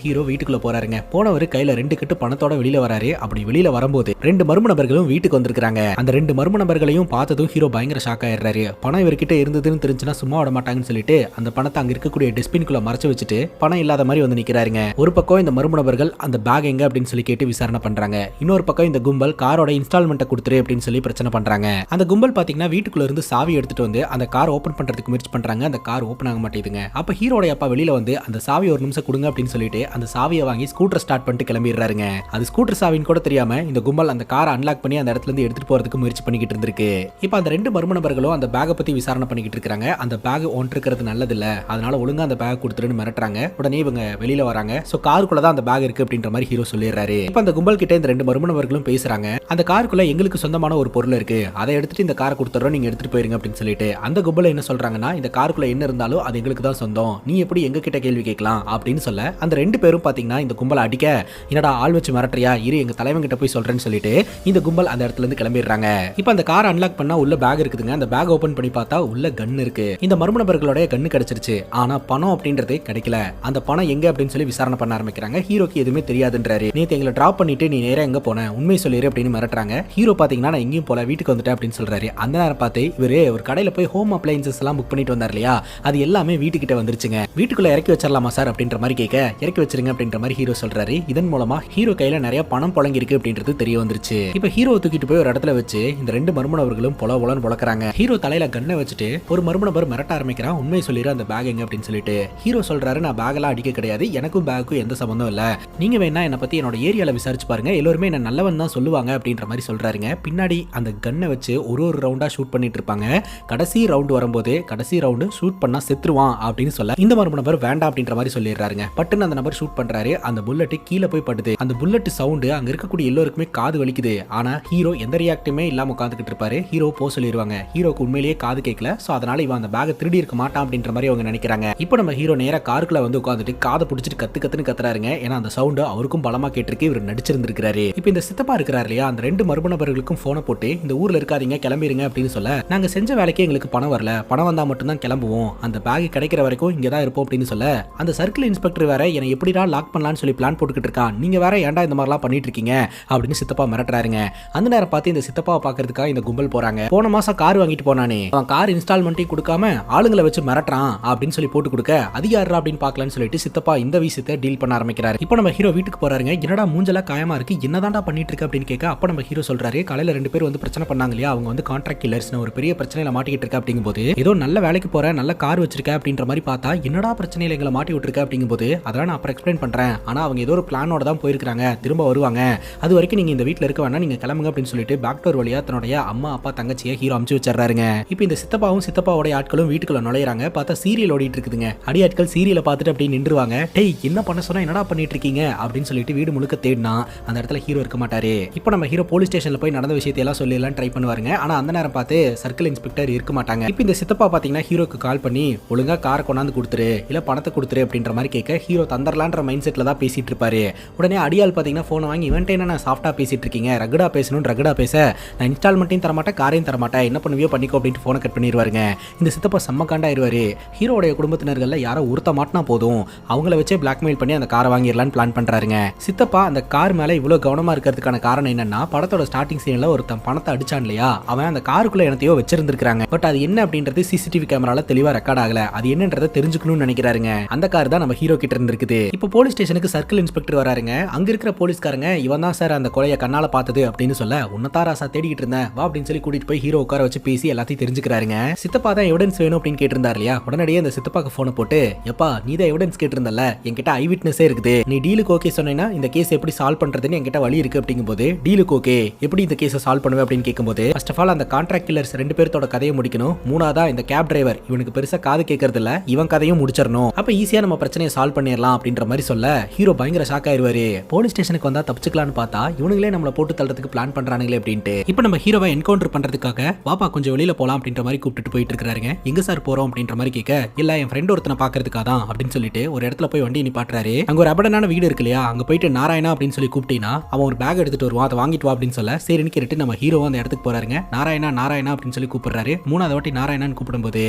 ஹீரோ வீட்டுக்குள்ள போறாருங்க. போனவர் கையில ரெண்டு கட்டு பணத்தோட வெளியில வராரு. அப்படி வெளியில வரும்போது ரெண்டு மர்ம நபர்களும் வீட்டுக்கு வந்திருக்காங்க. அந்த ரெண்டு மர்ம நபர்களையும் பார்த்ததும் ஹீரோ பயங்கர ஷாக் ஆயிடுறாரு. பணம் இவர்கிட்ட இருந்ததுன்னு தெரிஞ்சுன்னா சும்மா விட மாட்டாங்கன்னு சொல்லிட்டு அந்த பணத்தை அங்க இருக்கக்கூடிய டஸ்ட்பின்குள்ள மறைச்சு வச்சுட்டு பணம் இல்லாத மாதிரி வந்து நிக்கிறாருங்க. ஒரு பக்கம் இந்த மர்ம நபர்கள் அந்த பேக் எங்க அப்படின்னு சொல்லி கேட்டு விசாரணை பண்றாங்க. இன்னொரு பக்கம் இந்த கும்பல் காரோட இன்ஸ்டால்மெண்ட்டை கொடுத்துரு அப்படின்னு சொல்லி பிரச்சனை பண்றாங்க. அந்த கும்பல் பாத்தீங்கன்னா வீட்டுக்குள்ள இருந்து சாவி எடுத்துட்டு வந்து அந்த கார் ஓபன் பண்றதுக்கு முயற்சி பண்றாங்க. அந்த கார் ஓபன் ஆக மாட்டேங்குதுங்க. அப்ப ஹீரோட அப்பா வெளியில வந்து அந்த சாவி ஒரு நிமிஷம் கொடுங்க அப்படின்னு சொல்லிட்டு அந்த சாவியை வாங்கி ஸ்கூட்டர் ஸ்டார்ட் பண்ணிட்டு கிளம்பிடுறாருங்க. அது ஸ்கூட்டர் சாவின்னு கூட தெரியாம இந்த கும்பல் அந்த காரை அன்லாக் பண்ணி அந்த இடத்துல இருந்து எடுத்துட்டு போறதுக்கு முயற்சி பண்ணிக்கிட்டு இருந்திருக்கு. இப்ப அந்த ரெண்டு மர்ம நபர்களும் அந்த பேக்கை பத்தி விசாரணை பண்ணிக்கிட்டு இருக்காங்க. அந்த பேக் ஒன்று இருக்கிறது நல்லது இல்ல, அதனால ஒழுங்கா அந்த பேக் கொடுத்துருன்னு மிரட்டுறாங்க. உடனே இவங்க வெளியில வராங்க. சோ காருக்குள்ள தான் அந்த பேக் இருக்கு அப்படின்ற மாதிரி ஹீரோ சொல்லிடுறாரு. இப்ப அந்த கும்பல் கிட்ட இந்த ரெண்டு மர்ம நபர்களும் பேசுறாங்க. அந்த காருக்குள்ள எங்களுக்கு சொந்தமான ஒரு பொருள் இருக்கு, அதை எடுத்துட்டு இந்த காரை கொடுத்துறோம், நீங்க எடுத்துட்டு போயிருங்க அப்படின்னு சொல்லிட்டு அந்த கும்பல் என்ன சொல்றாங்கன்னா இந்த காருக்குள்ள என்ன இருந்தாலும் அது எங்களுக்கு தான் சொந்தம், நீ எப்படி எங்க கிட்ட கேள்வி கேட்கலாம் அப்படின்னு சொல்ல அந்த 2 பேரும் பாத்தீங்கன்னா இந்த கும்பலை அடிக்க, என்னடா ஆள் வச்சு மிரட்டுறியா, இரு எங்க தலைவன் கிட்ட போய் சொல்றேன்னு சொல்லிட்டு இந்த கும்பல் அந்த இடத்துல இருந்து கிளம்பிடுறாங்க. இப்போ அந்த கார் அன்லாக் பண்ணா உள்ள பேக் இருக்குதுங்க. அந்த பேக் ஓபன் பண்ணி பார்த்தா உள்ள கன் இருக்கு. இந்த மர்ம நபர்களோட கன்னு கிடைச்சிருச்சு. ஆனா பணம் அப்படின்றது கிடைக்கல. அந்த பணம் எங்க அப்படின்னு சொல்லி விசாரணை பண்ண ஆரம்பிக்கிறாங்க. ஹீரோக்கு எதுவுமே தெரியாதுன்றாரு. நேத்து எங்களை டிராப் பண்ணிட்டு நீ நேரா எங்க போன, உண்மை சொல்லிரு அப்படின்னு மிரட்டுறாங்க. ஹீரோ பாத்தீங்கன்னா நான் எங்கேயும் போல, வீட்டுக்கு வந்துட்டேன் அப்படின்னு சொல்றாரு. அந்த நேரம் பார்த்து இவரு ஒரு கடையில போய் ஹோம் அப்ளையன்சஸ் எல்லாம் புக் பண்ணிட்டு வந்தார் இல்லையா, அது எல்லாமே வீட்டுக்கிட்ட வந்துருச்சுங்க. வீட்டுக்குள்ள இறக்கி வச்சிடலாமா சார் அப்படின்ற மாதிரி கேட்க, இறக்கி வச்சிருங்க அப்படின்ற மாதிரி ஹீரோ சொல்றாரு. இதன் மூலமா ஹீரோ கையில நிறைய பணம் புழங்கி இருக்கு அப்படின்றது தெரிய வந்துருச்சு. இப்ப ஹீரோ தூக்கிட்டு போய் ஒரு இடத்துல வச்சு இந்த 2 மர்ம நபர்களும் பொல பொலன்னு பொளக்குறாங்க. ஹீரோ தலையில கண்ணை வச்சுட்டு ஒரு மர்ம நபர் மிரட்ட ஆரம்பிக்கிறான். உண்மை சொல்லிரு அந்த பேக் எங்க அப்படின்னு சொல்லிட்டு. ஹீரோ சொல்றாரு நான் பேக் எல்லாம் அடிக்க கிடையாது, எனக்கும் பேக்கும் எந்த சம்பந்தம் இல்ல, நீங்க வேணா என்ன பத்தி என்னோட ஏரியால விசாரிச்சு பாருங்க, எல்லாருமே என்ன நல்லவன் தான் சொல்லுவாங்க அப்படின்ற மாதிரி சொல்றாருங்க. பின்னாடி அந்த கண்ணை வச்சு ஒரு ரவுண்டா ஷூட் பண்ணிட்டு இருப்பாங்க. கடைசி ரவுண்ட் வரும்போது கடைசி ரவுண்டு ஷூட் பண்ணா செத்துருவான் அப்படின்னு சொல்ல இந்த மர்ம நபர் வேண்டாம் அப்படின்ற மாதிரி சொல்லிடுறாருங்க. பட்டுன்னு அந்த நபர் ஷூட் பண்றாரு. அந்த புல்லட் கீழே போய் படுது. அந்த புல்லட் சவுண்டு அங்க இருக்கக்கூடிய எல்லோருக்குமே காது வலிக்குது. ஆனா ஹீரோ எந்த ரியாக்டுமே இல்லாம உட்காந்துக்கிட்டு இருப்பாரு. ஹீரோ போ சொல்லிடுவாங்க. ஹீரோக்கு உண்மையிலேயே காது கேட்கல. சோ அதனால இவன் அந்த பேக் திருடி இருக்க மாட்டான் அப்படின்ற மாதிரி அவங்க நினைக்கிறாங்க. இப்போ நம்ம ஹீரோ நேரா காருக்குள்ள வந்து உட்காந்துட்டு காதை பிடிச்சிட்டு கத்துன்னு கத்துறாருங்க. ஏன்னா அந்த சவுண்டு அவருக்கும் பலமா கேட்டிருக்கு. இவர் நடிச்சிருந்திருக்காரு. இப்போ இந்த சித்தப்பா இருக்கிறாரு இல்லையா, அந்த 2 மர்ம நபர்களுக்கும் போனை போட்டு இந்த ஊர்ல இருக்காதீங்க கிளம்பிடுங்க அப்படின்னு சொல்ல, நாங்க செஞ்ச வேலைக்கு எங்களுக்கு பணம் வரல, பணம் வந்தா மட்டும் தான் கிளம்புவோம், அந்த பேக் கிடைக்கிற வரைக்கும் இங்க தான் இருப்போம் அப்படின்னு சொல்ல, அந்த சர்க்கிள் இன்ஸ்பெக்டர் வேற என்னை எப்படிடா லாக் பண்ணலாம்னு சொல்லி பிளான் போட்டுக்கிட்டு இருக்கான், நீங்க வேற ஏன்டா இந்த மாதிரிலாம் பண்ணிட்டு இருக்கீங்க அப்படின்னு சித்தப்பா மிரட்டுறாருங்க. அந்த நேரம் பார்த்து இந்த சித்தப்பாவை பாக்குறதுக்காக இந்த கும்பல் போறாங்க. போன மாசம் கார் வாங்கிட்டு போனானே, அவன் கார் இன்ஸ்டால்மெண்ட்டையும் கொடுக்காம ஆளுங்களை வச்சு மிரட்டுறான் அப்படின்னு சொல்லி போட்டு கொடுக்க, அது யாரா அப்படின்னு பார்க்கலாம்னு சொல்லிட்டு சித்தப்பா இந்த விஷயத்தை டீல் பண்ண ஆரம்பிக்கிறாரு. இப்போ நம்ம ஹீரோ வீட்டுக்கு போறாருங்க. என்னடா மூஞ்சலா காயமா இருக்கு, என்னதான்டா பண்ணிட்டு இருக்க அப்படின்னு கேட்க, அப்ப நம்ம ஹீரோ சொல்றாரு காலையில 2 பேர் வந்து பிரச்சனை பண்ணாங்க இல்லையா, அவங்க வந்து கான்ட்ராக்ட் கில்லர்ஸ்னு ஒரு பெரிய பிரச்சனையில மாட்டிக்கிட்டு இருக்க அப்படிங்கும்போது, ஏதோ நல்ல வேலைக்கு போற நல்ல கார் வச்சிருக்க அப்படின்ற மாதிரி பார்த்தா என்னடா பிரச்சனையில எங்களை மாட்டி விட்டுருக்க அப்படிங்கும்போது, அதெல்லாம் நான் அப்புறம் எக்ஸ்பிளைன் பண்றேன், ஆனா அவங்க ஏதோ ஒரு பிளானோட தான் போயிருக்காங்க, திரும்ப வருவாங்க, அது வரைக்கும் நீங்க இந்த வீட்ல இருக்க வேணா, நீங்க கிளம்புங்க அப்படின்னு சொல்லிட்டு பேக் டோர் வழியா தன்னுடைய அம்மா அப்பா தங்கச்சியை ஹீரோ அமுச்சு வச்சிடறாருங்க. இப்போ இந்த சித்தப்பாவும் சித்தப்பாவோட ஆட்களும் வீட்டுக்குள்ள நுழையறாங்க. பார்த்தா சீரியல் ஓடிட்டு இருக்குதுங்க. அடியாட்கள் சீரியலை பார்த்துட்டு அப்படியே நின்றுவாங்க. டேய் என்ன பண்ண சொன்னா என்னடா பண்ணிட்டு இருக்கீங்க அப்படின்னு சொல்லிட்டு வீடு முழுக்க தேடினா அந்த இடத்துல ஹீரோ இருக்க மாட்டாரு. இப்போ நம்ம ஹீரோ போலீஸ் ஸ்டேஷன்ல போய் நடந்த விஷயத்தை எல்லாம் சொல்லி எல்லாம் ட்ரை பண்ணுவாருங்க. ஆனா அந்த நேரம் பார்த்து சர்க்கிள் இன்ஸ்பெக்டர் இருக்க மாட்டாங்க. இப்போ இந்த சித்தப்பா பாத்தீங்கன்னா ஹீரோக்கு கால் பண்ணி ஒழுங்கா காரை கொண்டாந்து கொடுத்துரு இல்ல பணத்தை கொடுத்துரு அப்படின்ற மாதிரி கேட்க, ஹீரோ தந்தரலான்ற மைண்ட் செட்ல தான் பேசிட்டு இருப்பாரு. உடனே அடியால் பாத்தீங்கன்னா போனை வாங்கி இவன்ட்ட என்ன சாஃப்டா பேசிட்டு இருக்கீங்க, ரகடா பேசணும் ரகடா பேச, நான் இன்ஸ்டால்மெண்ட்டையும் தரமாட்டேன் காரையும் தரமாட்டேன், என்ன பண்ணுவியோ பண்ணிக்கோ அப்படின்ட்டு போனை கட் பண்ணிடுவாருங்க. இந்த சித்தப்பா செம்ம காண்டாயிருவாரு. ஹீரோடைய குடும்பத்தினர்கள் யாரோ ஒருத்த மாட்டினா போதும் அவங்கள வச்சே பிளாக்மெயில் பண்ணி அந்த காரை வாங்கிடலான்னு பிளான் பண்றாருங்க. சித்தப்பா அந்த கார் மேல இவ்வளவு கவனமா இருக்கிறதுக்கான காரணம் என்னன்னா, படத்தோட ஸ்டார்டிங் சீன்ல ஒருத்தன் பணத்தை அடிச்சான் இல்லையா, அவன் அந்த காருக்குள்ள என்னத்தையோ வச்சிருந்திருக்காங்க. பட் அது என்ன அப்படின்றது சிசிடிவி கேமரால தெளிவா ரெக்கார்ட் ஆகல. அது என்னன்றதை தெரிஞ்சுக்கணும்னு நினைக்கிறாருங்க. அந்த கார் தான் நம்ம ஹீரோ கிட்ட இருந்திருக்குது. இப்போ போலீஸ் ஸ்டேஷனுக்கு சர்க்கிள் இன்ஸ்பெக்டர் வராருங்க. அங்க இருக்கிற போலீஸ்காரங்க இவன் தான் சார் அந்த கொலையை கண்ணால பார்த்தது அப்படின்னு சொல்ல, உன்னதான் ராசா தேடிட்டு இருந்தேன் வா அப்படின்னு சொல்லி கூட்டிட்டு போய் ஹீரோ உட்கார வச்சு பேசி எல்லாத்தையும் தெரிஞ்சுக்கிறாருங்க. சித்தப்பா தான் எவிடன்ஸ் வேணும் அப்படின்னு கேட்டிருந்தார் இல்லையா, உடனடியே அந்த சித்தப்பாக்கு போனை போட்டு, எப்பா நீ தான் எவிடன்ஸ் கேட்டிருந்தல, என்கிட்ட ஐ விட்னஸே இருக்குது, நீ டீலுக்கு ஓகே சொன்னீங்கன்னா இந்த கேஸ் எப்படி சால்வ் பண்றதுன்னு என்கிட்ட வழி இருக்கு அப்படிங்கும்போது, டீலுக்கு ஓகே எப்படி இந்த கேஸை சால்வ் பண்ணுவேன் அப்படின்னு கேட்கும்போது, ஃபர்ஸ்ட் ஆஃப் ஆல் அந்த கான்ட்ராக்ட் கில்லர்ஸ் 2 பேர்த்தோட கதையை முடிக்கணும், மூணாவதா இந்த கேப் டிரைவர் இவனுக்கு பெருசா காது கேட்கறது இல்ல, இவன் கதையும் முடிச்சிடணும், அப்ப ஈஸியா நம்ம பிரச்சனையை சால்வ் பண்ணிடலாம் அப்படின்ற மாதிரி சொல்ல ஹீரோ பயங்கர ஷாக் ஆயிருவாரு. போலீஸ் ஸ்டேஷனுக்கு வந்தா தப்பிச்சுக்கலாம்னு பார்த்தா இவனுங்களே நம்மள போட்டு தள்ளுறதுக்கு பிளான் பண்றானுங்களே அப்படின்ட்டு. இப்போ நம்ம ஹீரோவை என்கவுண்டர் பண்றதுக்காக வாப்பா கொஞ்சம் வெளியில போலாம் அப்படின்ற மாதிரி கூப்பிட்டு போயிட்டு இருக்காருங்க. எங்க சார் போறோம் அப்படின்ற மாதிரி கேட்க, இல்ல என் ஃப்ரெண்ட் ஒருத்தனை பாக்குறதுக்காக தான் அப்படின்னு சொல்லிட்டு ஒரு இடத்துல போய் வண்டி நிப்பாட்டுறாரு. அங்க ஒரு அபடனான வீடு இருக்கு இல்லையா, அங்க போயிட்டு நாராயணா அப்படின்னு சொல்லி கூப்பிட்டீங்கன்னா அவன் ஒரு பேக் எடுத்துட்டு வருவான், அதை வாங்கிட்டு வா அப்படின்னு சொல்ல, சரின்னு கேட்டு நம்ம ஹீரோவும் அந்த இடத்துக்கு போறாருங்க. நாராயணா நாராயணா அப்படின்னு சொல்லி கூப்பிடுறாரு. 3வது வாட்டி நாராயணான்னு கூப்பிடும்போது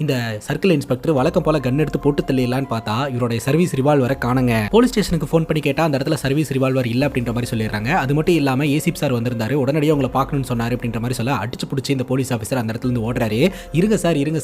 இந்த சர்க்கிள் இன்ஸ்பெக்டர் வழக்கம் போல கன் எடுத்து போட்டு தள்ளிடலான்னு பார்த்தா இவருடைய சர்வீஸ் ரிவால்வரை காணுங்க. போலீஸ் ஸ்டேஷனுக்கு ஃபோன் பண்ணி கேட்டா அந்த இடத்துல சர்வீஸ் ரிவால்வர் இல்ல அப்படின்ற மாதிரி சொல்லிடுறாங்க. அது மட்டும் இல்லாம ஏசிப் சார் வந்திருந்தாரு, உடனடியாக உங்களை பார்க்கணும்னு சொன்னாரு அப்படின்ற மாதிரி சொல்ல, அடிச்சு பிடிச்சி இந்த போலீஸ் ஆஃபீஸர் அந்த இடத்துல இருந்து ஓடுறாரு. இருங்க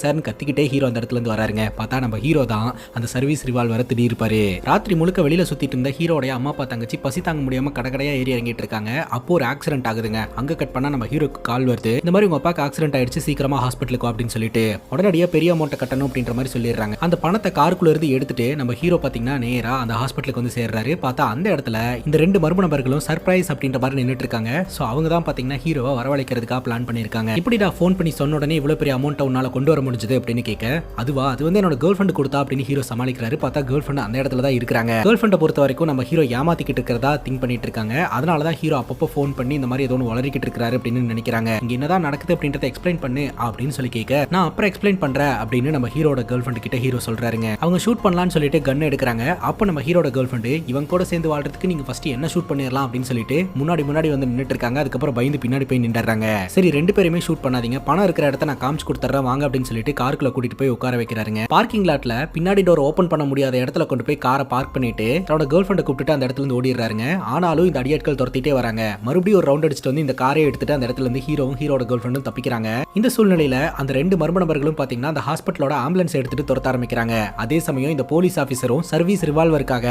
சார்னு கத்திக்கிட்டே ஹீரோ அந்த இடத்துல இருந்து வராருங்க. பார்த்தா நம்ம ஹீரோ தான் அந்த சர்வீஸ் ரிவால்வரை திடீர்ப்பாரு. ராத்திரி முழுக்க வெளியில சுத்திட்டு இருந்த ஹீரோடைய அம்மா அப்பா தங்கச்சி பசி தாங்க முடியாம கடகடையா ஏறி இறங்கிட்டு இருக்காங்க. அப்போ ஒரு ஆக்சிடென்ட் ஆகுதுங்க. அங்க கட் பண்ணா நம்ம ஹீரோக்கு கால் வருது, இந்த மாதிரி உங்க அப்பாக்கு ஆக்சிடென்ட் ஆயிடுச்சு, சீக்கிரமா ஹாஸ்பிட்டலுக்கு அப்படின்னு சொல்லிட்டு உடனடியா பெரிய அமௌண்ட் கட்டணும் அப்படின்ற மாதிரி சொல்லிடுறாங்க. அந்த பணத்தை காருக்குள்ள இருந்து எடுத்துட்டு நம்ம ஹீரோ பாத்தீங்கன்னா நேரா அந்த ஹாஸ்பிட்டலுக்கு வந்து சேர்றாரு. பார்த்தா அந்த இடத்துல இந்த 2 மர்ம நபர்களும் சர்ப்ரைஸ் அப்படின்ற மாதிரி நின்னுட்டு இருக்காங்க. சோ அவங்க தான் பாத்தீங்கன்னா ஹீரோவை வரவழைக்கிறதுக்காக பிளான் பண்ணிருக்காங்க. இப்படிடா ஃபோன் பண்ணி சொன்ன உடனே இவ்வளவு பெரிய அமௌண்ட் உன்னால கொண்டு வர முடிஞ்சது அப்படின்னு கேட்க, அதுவா அது வந்து என்னோட கேர்ள் ஃப்ரெண்ட் கொடுத்தா அப்படின்னு ஹீரோ சமாளிக்கிறாரு. பார்த்தா கேர்ள் ஃப்ரெண்ட் அந்த இடத்துல தான் இருக்காங்க. கேர்ள் ஃப்ரெண்டை பொறுத்த வரைக்கும் நம்ம ஹீரோ ஏமாத்திக்கிட்டு இருக்கிறதா திங்க் பண்ணிட்டு இருக்காங்க. அதனால தான் ஹீரோ அப்பப்போ ஃபோன் பண்ணி இந்த மாதிரி ஏதோ ஒன்று வளரிக்கிட்டு இருக்காரு அப்படின்னு நினைக்கிறாங்க. இங்க என்னதான் நடக்குது அப்படின்றத எக்ஸ்பிளைன் பண்ணு அப்படின்னு சொல்லி கேட்க, நான் நான் அப்புறம் எக்ஸ்பிளைன் பண்றேன் அப்படின்னு நம்ம ஹீரோட கேர்ள் ஃப்ரெண்ட் கிட்ட ஹீரோ சொல்றாருங்க. அவங்க ஷூட் பண்ணலாம்னு சொல்லிட்டு கன் எடுக்கிறாங்க. அப்ப நம்ம ஹீரோட கேர்ள் ஃப்ரெண்ட் இவங்க கூட சேர்ந்து வாழ்றதுக்கு நீங்க ஃபர்ஸ்ட் என்ன ஷூட் பண்ணிடலாம் அப்படின்னு சொல்லிட்டு முன்னாடி வந்து நின்னுட்டு இருக்காங்க. அதுக்கப்புறம் பயந்து பின்னாடி போய் நின்றாங்க. சரி ரெண்டு பேருமே ஷூட் பண்ணாதீங்க, பணம் இருக்கிற இடத்த நான் காமிச்சு கொடுத்துறேன் வாங்க அப்படின்னு சொல்லிட்டு காருக்குள்ள கூட்டிட்டு போய் உட்கார வைக்கிறாருங்க. பார்க்கிங் லாட்ல பின்னாடி டோர் ஓபன் பண்ண முடியாத இடத்துல கொண்டு போய் காரை பார்க் பண்ணிட்டு தன்னோட கேர்ள் ஃப்ரெண்டை கூப்பிட்டு அந்த இடத்துல இருந்து ஓடிடுறாருங்க. ஆனாலும் இந்த அடியாட்கள் துரத்திட்டே வராங்க. மறுபடியும் ஒரு ரவுண்ட் அடிச்சுட்டு வந்து இந்த காரை எடுத்துட்டு அந்த இடத்துல இருந்து ஹீரோவும் ஹீரோட கேர்ள் ஃப்ரெண்டும் தப்பிக்கிறாங்க. இந்த சூழ்நிலையில அந்த ரெண்டு மர்ம நபர்களும் பாத்தீங்கன்னா அந்த ஹாஸ்பிட்டலோட ஆம்புலன்ஸ் எடுத்துட்டு துரத்த ஆரம்பிக்கிறாங்க. அதே சமயம் இந்த போலீஸ் ஆபீசரும் சர்வீஸ் ரிவால்வருக்காக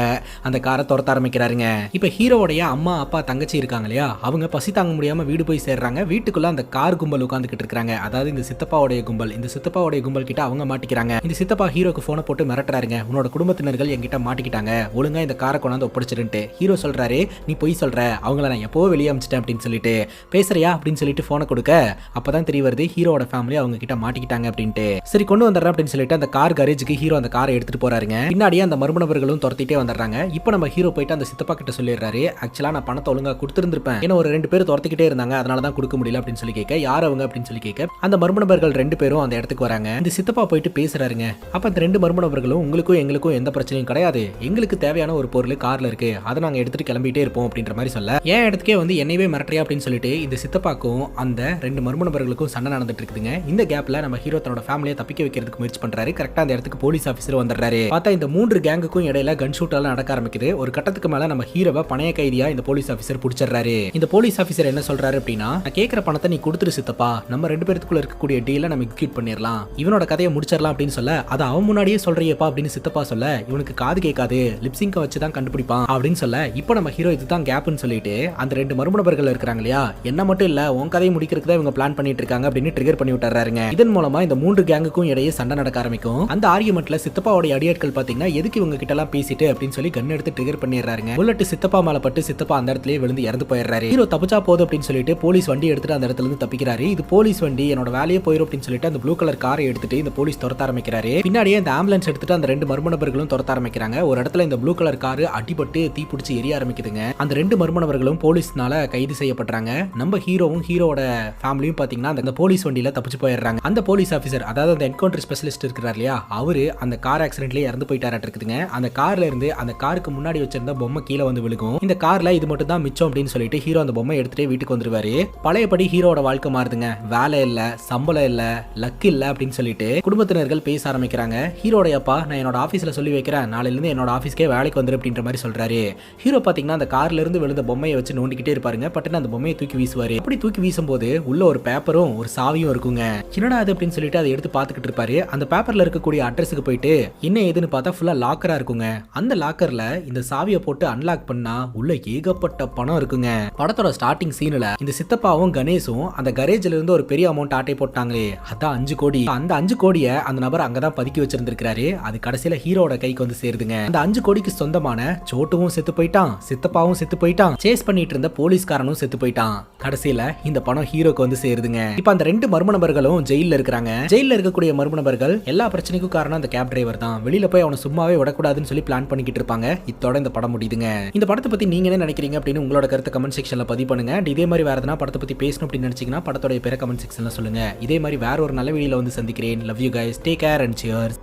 அந்த காரை துரத்த ஆரம்பிக்கிறாருங்க. இப்ப ஹீரோவுடைய அம்மா அப்பா தங்கச்சி இருக்காங்க இல்லையா, அவங்க பசி தாங்க முடியாம வீடு போய் சேர்றாங்க. வீட்டுக்குள்ள அந்த கார் கும்பல் உட்கார்ந்துகிட்டு இருக்காங்க. அதாவது இந்த சித்தப்பாவுடைய கும்பல். இந்த சித்தப்பாவுடைய கும்பல் கிட்ட அவங்க மாட்டிக்கிறாங்க. இந்த சித்தப்பா ஹீரோக்கு போனை போட்டு மிரட்டுறாருங்க. உன்னோட குடும்பத்தினர்கள் என்கிட்ட மாட்டிக்கிட்டாங்க, ஒழுங்கா இந்த காரை கொண்டாந்து ஒப்படைச்சிட்டு. ஹீரோ சொல்றாரு நீ பொய் சொல்ற, அவங்கள நான் எப்போ வெளியே அமிச்சிட்டேன் அப்படின்னு சொல்லிட்டு பேசுறியா அப்படின்னு சொல்லிட்டு போனை கொடுக்க அப்பதான் தெரிய வருது ஹீரோட ஃபேமிலி அவங்க கிட்ட மாட்டிக்கிட்டாங்க அப்படின்ட்டு. சரி கொண்டு வந்துடுறேன் அப்படின்னு சொல்லிட்டு அந்த கார் கரேஜுக்கு ஹீரோ அந்த காரை எடுத்துட்டு போறாருங்க. பின்னாடியே அந்த மர்ம நபர்களும் துரத்திட்டே வந்துடுறாங்க. இப்போ நம்ம ஹீரோ போயிட்டு அந்த சித்தப்பா கிட்ட சொல்லிடுறாரு, ஆக்சுவலா நான் பணத்தை ஒழுங்கா கொடுத்துருந்துருப்பேன், ஏன்னா ஒரு ரெண்டு பேரும் துரத்திக்கிட்டே இருந்தாங்க, அதனாலதான் கொடுக்க முடியல அப்படின்னு சொல்லி கேட்க யார் அவங்க அப்படின்னு சொல்லி கேட்க அந்த மர்ம நபர்கள் ரெண்டு பேரும் அந்த இடத்துக்கு வராங்க. இந்த சித்தப்பா போயிட்டு பேசுறாருங்க. அப்ப அந்த ரெண்டு மர்ம நபர்களும் உங்களுக்கும் எங்களுக்கும் எந்த பிரச்சனையும் கிடையாது, எங்களுக்கு தேவையான ஒரு பொருள் கார்ல இருக்கு, அதை நாங்க எடுத்துட்டு கிளம்பிட்டே இருப்போம் அப்படின்ற மாதிரி சொல்ல ஏன் இடத்துக்கே வந்து என்னையவே மிரட்டுறியா அப்படின்னு சொல்லிட்டு இந்த சித்தப்பாக்கும் அந்த ரெண்டு மர்ம நபர்களுக்கும் சண்டை நடந்துட்டு இருக்குதுங்க. இந்த கேப்ல நம்ம ஹீரோ தன்னோட ஃபேமிலியை தப்பிக்க வைக்கிறதுக்கு முயற்சி பண்றாரு. கரெக்டா அந்த இடத்துக்கு போலீஸ் ஆபீசர் வந்துடுறாரு. பார்த்தா இந்த மூன்று கேங்குக்கும் இடையில கன் ஷூட் எல்லாம் நடக்க ஆரம்பிக்குது. ஒரு கட்டத்துக்கு மேல நம்ம ஹீரோவை பணைய கைதியா இந்த போலீஸ் ஆபீசர் பிடிச்சிடுறாரு. இந்த போலீஸ் ஆபீசர் என்ன சொல்றாரு அப்படின்னா, நான் கேட்கிற பணத்தை நீ கொடுத்துரு சித்தப்பா, நம்ம ரெண்டு பேருக்குள்ள இருக்கக்கூடிய டீலை நம்ம எக்ஸிக்யூட் பண்ணிடலாம், இவனோட கதையை முடிச்சிடலாம் அப்படின்னு சொல்ல அதை அவன் முன்னாடியே சொல்றியப்பா அப்படின்னு சித்தப்பா சொல்ல இவனுக்கு காது கேட்காது, லிப்சிங்க வச்சு தான் கண்டுபிடிப்பான் அப்படின்னு சொல்ல இப்போ நம்ம ஹீரோ இதுதான் கேப்னு சொல்லிட்டு அந்த ரெண்டு மர்ம நபர்கள் இருக்காங்க இல்லையா, என்ன மட்டும் இல்ல உன் கதையை முடிக்கிறதுக்கு தான் இவங்க பிளான் பண்ணிட்டு இருக்காங்க அப்படின்னு ட்ரிகர் பண்ணி விட்டுறாருங்க. இதன் மூலமா இந்த மூன்று கேங்குக்கும் இடையே சண்டை நடக்க ஆரம்பிக்கும். அந்த ஆர்கியுமெண்ட்ல சித்தப்பாவோட அடியாட்கள் பாத்தீங்கன்னா எதுக்கு இவங்க கிட்ட எல்லாம் பேசிட்டு அப்படின்னு சொல்லி கன் எடுத்து ட்ரிகர் பண்ணிடுறாருங்க. புல்லட் சித்தப்பா மேல பட்டு சித்தப்பா அந்த இடத்துல விழுந்து இறந்து போயிடுறாரு. ஹீரோ தப்பிச்சா போதும் அப்படின்னு சொல்லிட்டு போலீஸ் வண்டி எடுத்துட்டு அந்த இடத்துல இருந்து தப்பிக்கிறாரு. இது போலீஸ் வண்டி, என்னோட வேலையே போயிடும் அப்படின்னு சொல்லிட்டு அந்த ப்ளூ கலர் காரை எடுத்துட்டு இந்த போலீஸ் துரத்த ஆரம்பிக்கிறாரு. பின்னாடியே இந்த ஆம்புலன்ஸ் எடுத்துட்டு அந்த ரெண்டு மர்ம நபர்களும் துரத்த ஆரம்பிக்கிறாங்க. ஒரு இடத்துல இந்த ப்ளூ கலர் காரு அடிபட்டு தீ பிடிச்சி எரிய ஆரம்பிக்குதுங்க. அந்த ரெண்டு மர்ம நபர்களும் போலீஸ்னால கைது செய்யப்படுறாங்க. நம்ம ஹீரோவும் ஹீரோட ஃபேமிலியும் பாத்தீங்கன்னா அந்த போலீஸ் வண்டியில தப்பிச்சு போயிடுறாங்க. அந்த போலீஸ் ஆபீசர் அதாவது அந்த என்கவுண்டர் ஸ்பெஷலிஸ்ட் இருக்கிறார் இல்லையா, அவரு அந்த கார் ஆக்சிடென்ட்லயே இறந்து போயிட்டாராட்டு இருக்குதுங்க. அந்த கார்ல இருந்து அந்த காருக்கு முன்னாடி வச்சிருந்த பொம்மை கீழே வந்து விழுகும். இந்த கார்ல இது மட்டும் தான் மிச்சம் அப்படின்னு சொல்லிட்டு ஹீரோ அந்த பொம்மை எடுத்துட்டு வீட்டுக்கு வந்துருவாரு. பழையபடி ஹீரோட வாழ்க்கை மாறுதுங்க. வேலை இல்ல, சம்பளம் இல்ல, லக் இல்ல அப்படின்னு சொல்லிட்டு குடும்பத்தினர்கள் பேச ஆரம்பிக்கிறாங்க. ஹீரோட அப்பா நான் என்னோட ஆபீஸ்ல சொல்லி வைக்கிறேன், நாளையில இருந்து என்னோட ஆபீஸ்க்கே வேலைக்கு வந்துரு அப்படின்ற மாதிரி சொல்றாரு. ஹீரோ பாத்தீங்கன்னா அந்த கார்ல இருந்து விழுந்த பொம்மையை வச்சு நோண்டிக்கிட்டே இருப்பாருங்க. பட்டுன்னு அந்த பொம்மையை தூக்கி வீசுவாரு. அப்படி தூக்கி வீசும்போது உள்ள ஒரு பேப்பரும் ஒரு சாவியும் இருக்குங்க. என்னடா அது அப்படின்னு சொல்லிட்டு அதை எடுத்து பார்த்துக்கிட்டு இருப்பாரு. அந்த பேப்பர்ல இருக்கக்கூடிய அட்ரஸுக்கு போயிட்டு என்ன ஏதுன்னு பார்த்தா ஃபுல்லா லாக்கரா இருக்குங்க. அந்த லாக்கர்ல இந்த சாவியை போட்டு அன்லாக் பண்ணா உள்ள ஏகப்பட்ட பணம் இருக்குங்க. படத்தோட ஸ்டார்டிங் சீன்ல இந்த சித்தப்பாவும் கணேஷும் அந்த கரேஜ்ல இருந்து ஒரு பெரிய அமௌண்ட் ஆட்டை போட்டாங்களே, அதான் 5 கோடி. அந்த 5 கோடியை அந்த நபர் அங்கதான் பதுக்கி வச்சிருந்திருக்காரு. அது கடைசியில ஹீரோட கைக்கு வந்து சேருதுங்க. அந்த 5 கோடிக்கு சொந்தமான சோட்டுவும் செத்து போயிட்டான், சித்தப்பாவும் செத்து போயிட்டான், சேஸ் பண்ணிட்டு இருந்த போலீஸ்காரனும் செத்து போயிட்டான். கடைசியில இந்த பணம் ஹீரோக்கு வந்து சேருதுங்க. இப்ப அந்த ரெண்டு மர்ம நபர்களும் ஜெயில இருக்காங்க. ஜெயில இருக்கக்கூடிய மர்ம நபர்கள் எல்லா பிரச்சனைக்கும் காரணம் அந்த கேப் டிரைவர் தான், வெளியில போய் அவனை சும்மாவே விடக்கூடாதுன்னு சொல்லி பிளான் பண்ணிக்கிட்டு இருப்பாங்க. இதோட இந்த படம் முடியுதுங்க. இந்த படத்தை பத்தி நீங்க என்ன நினைக்கிறீங்க அப்படின்னு உங்களோட கருத்தை கமெண்ட் செக்ஷன்ல பதிவு பண்ணுங்க. இதே மாதிரி வேற எதனா படத்தை பத்தி பேசணும் அப்படின்னு நினைச்சீங்கன்னா படத்தோட பேரை கமெண்ட் செக்ஷன்ல சொல்லுங்க. இதே மாதிரி வேற ஒரு நல்ல வீடியோல வந்து சந்திக்கிறேன். Love you guys, take care and cheers.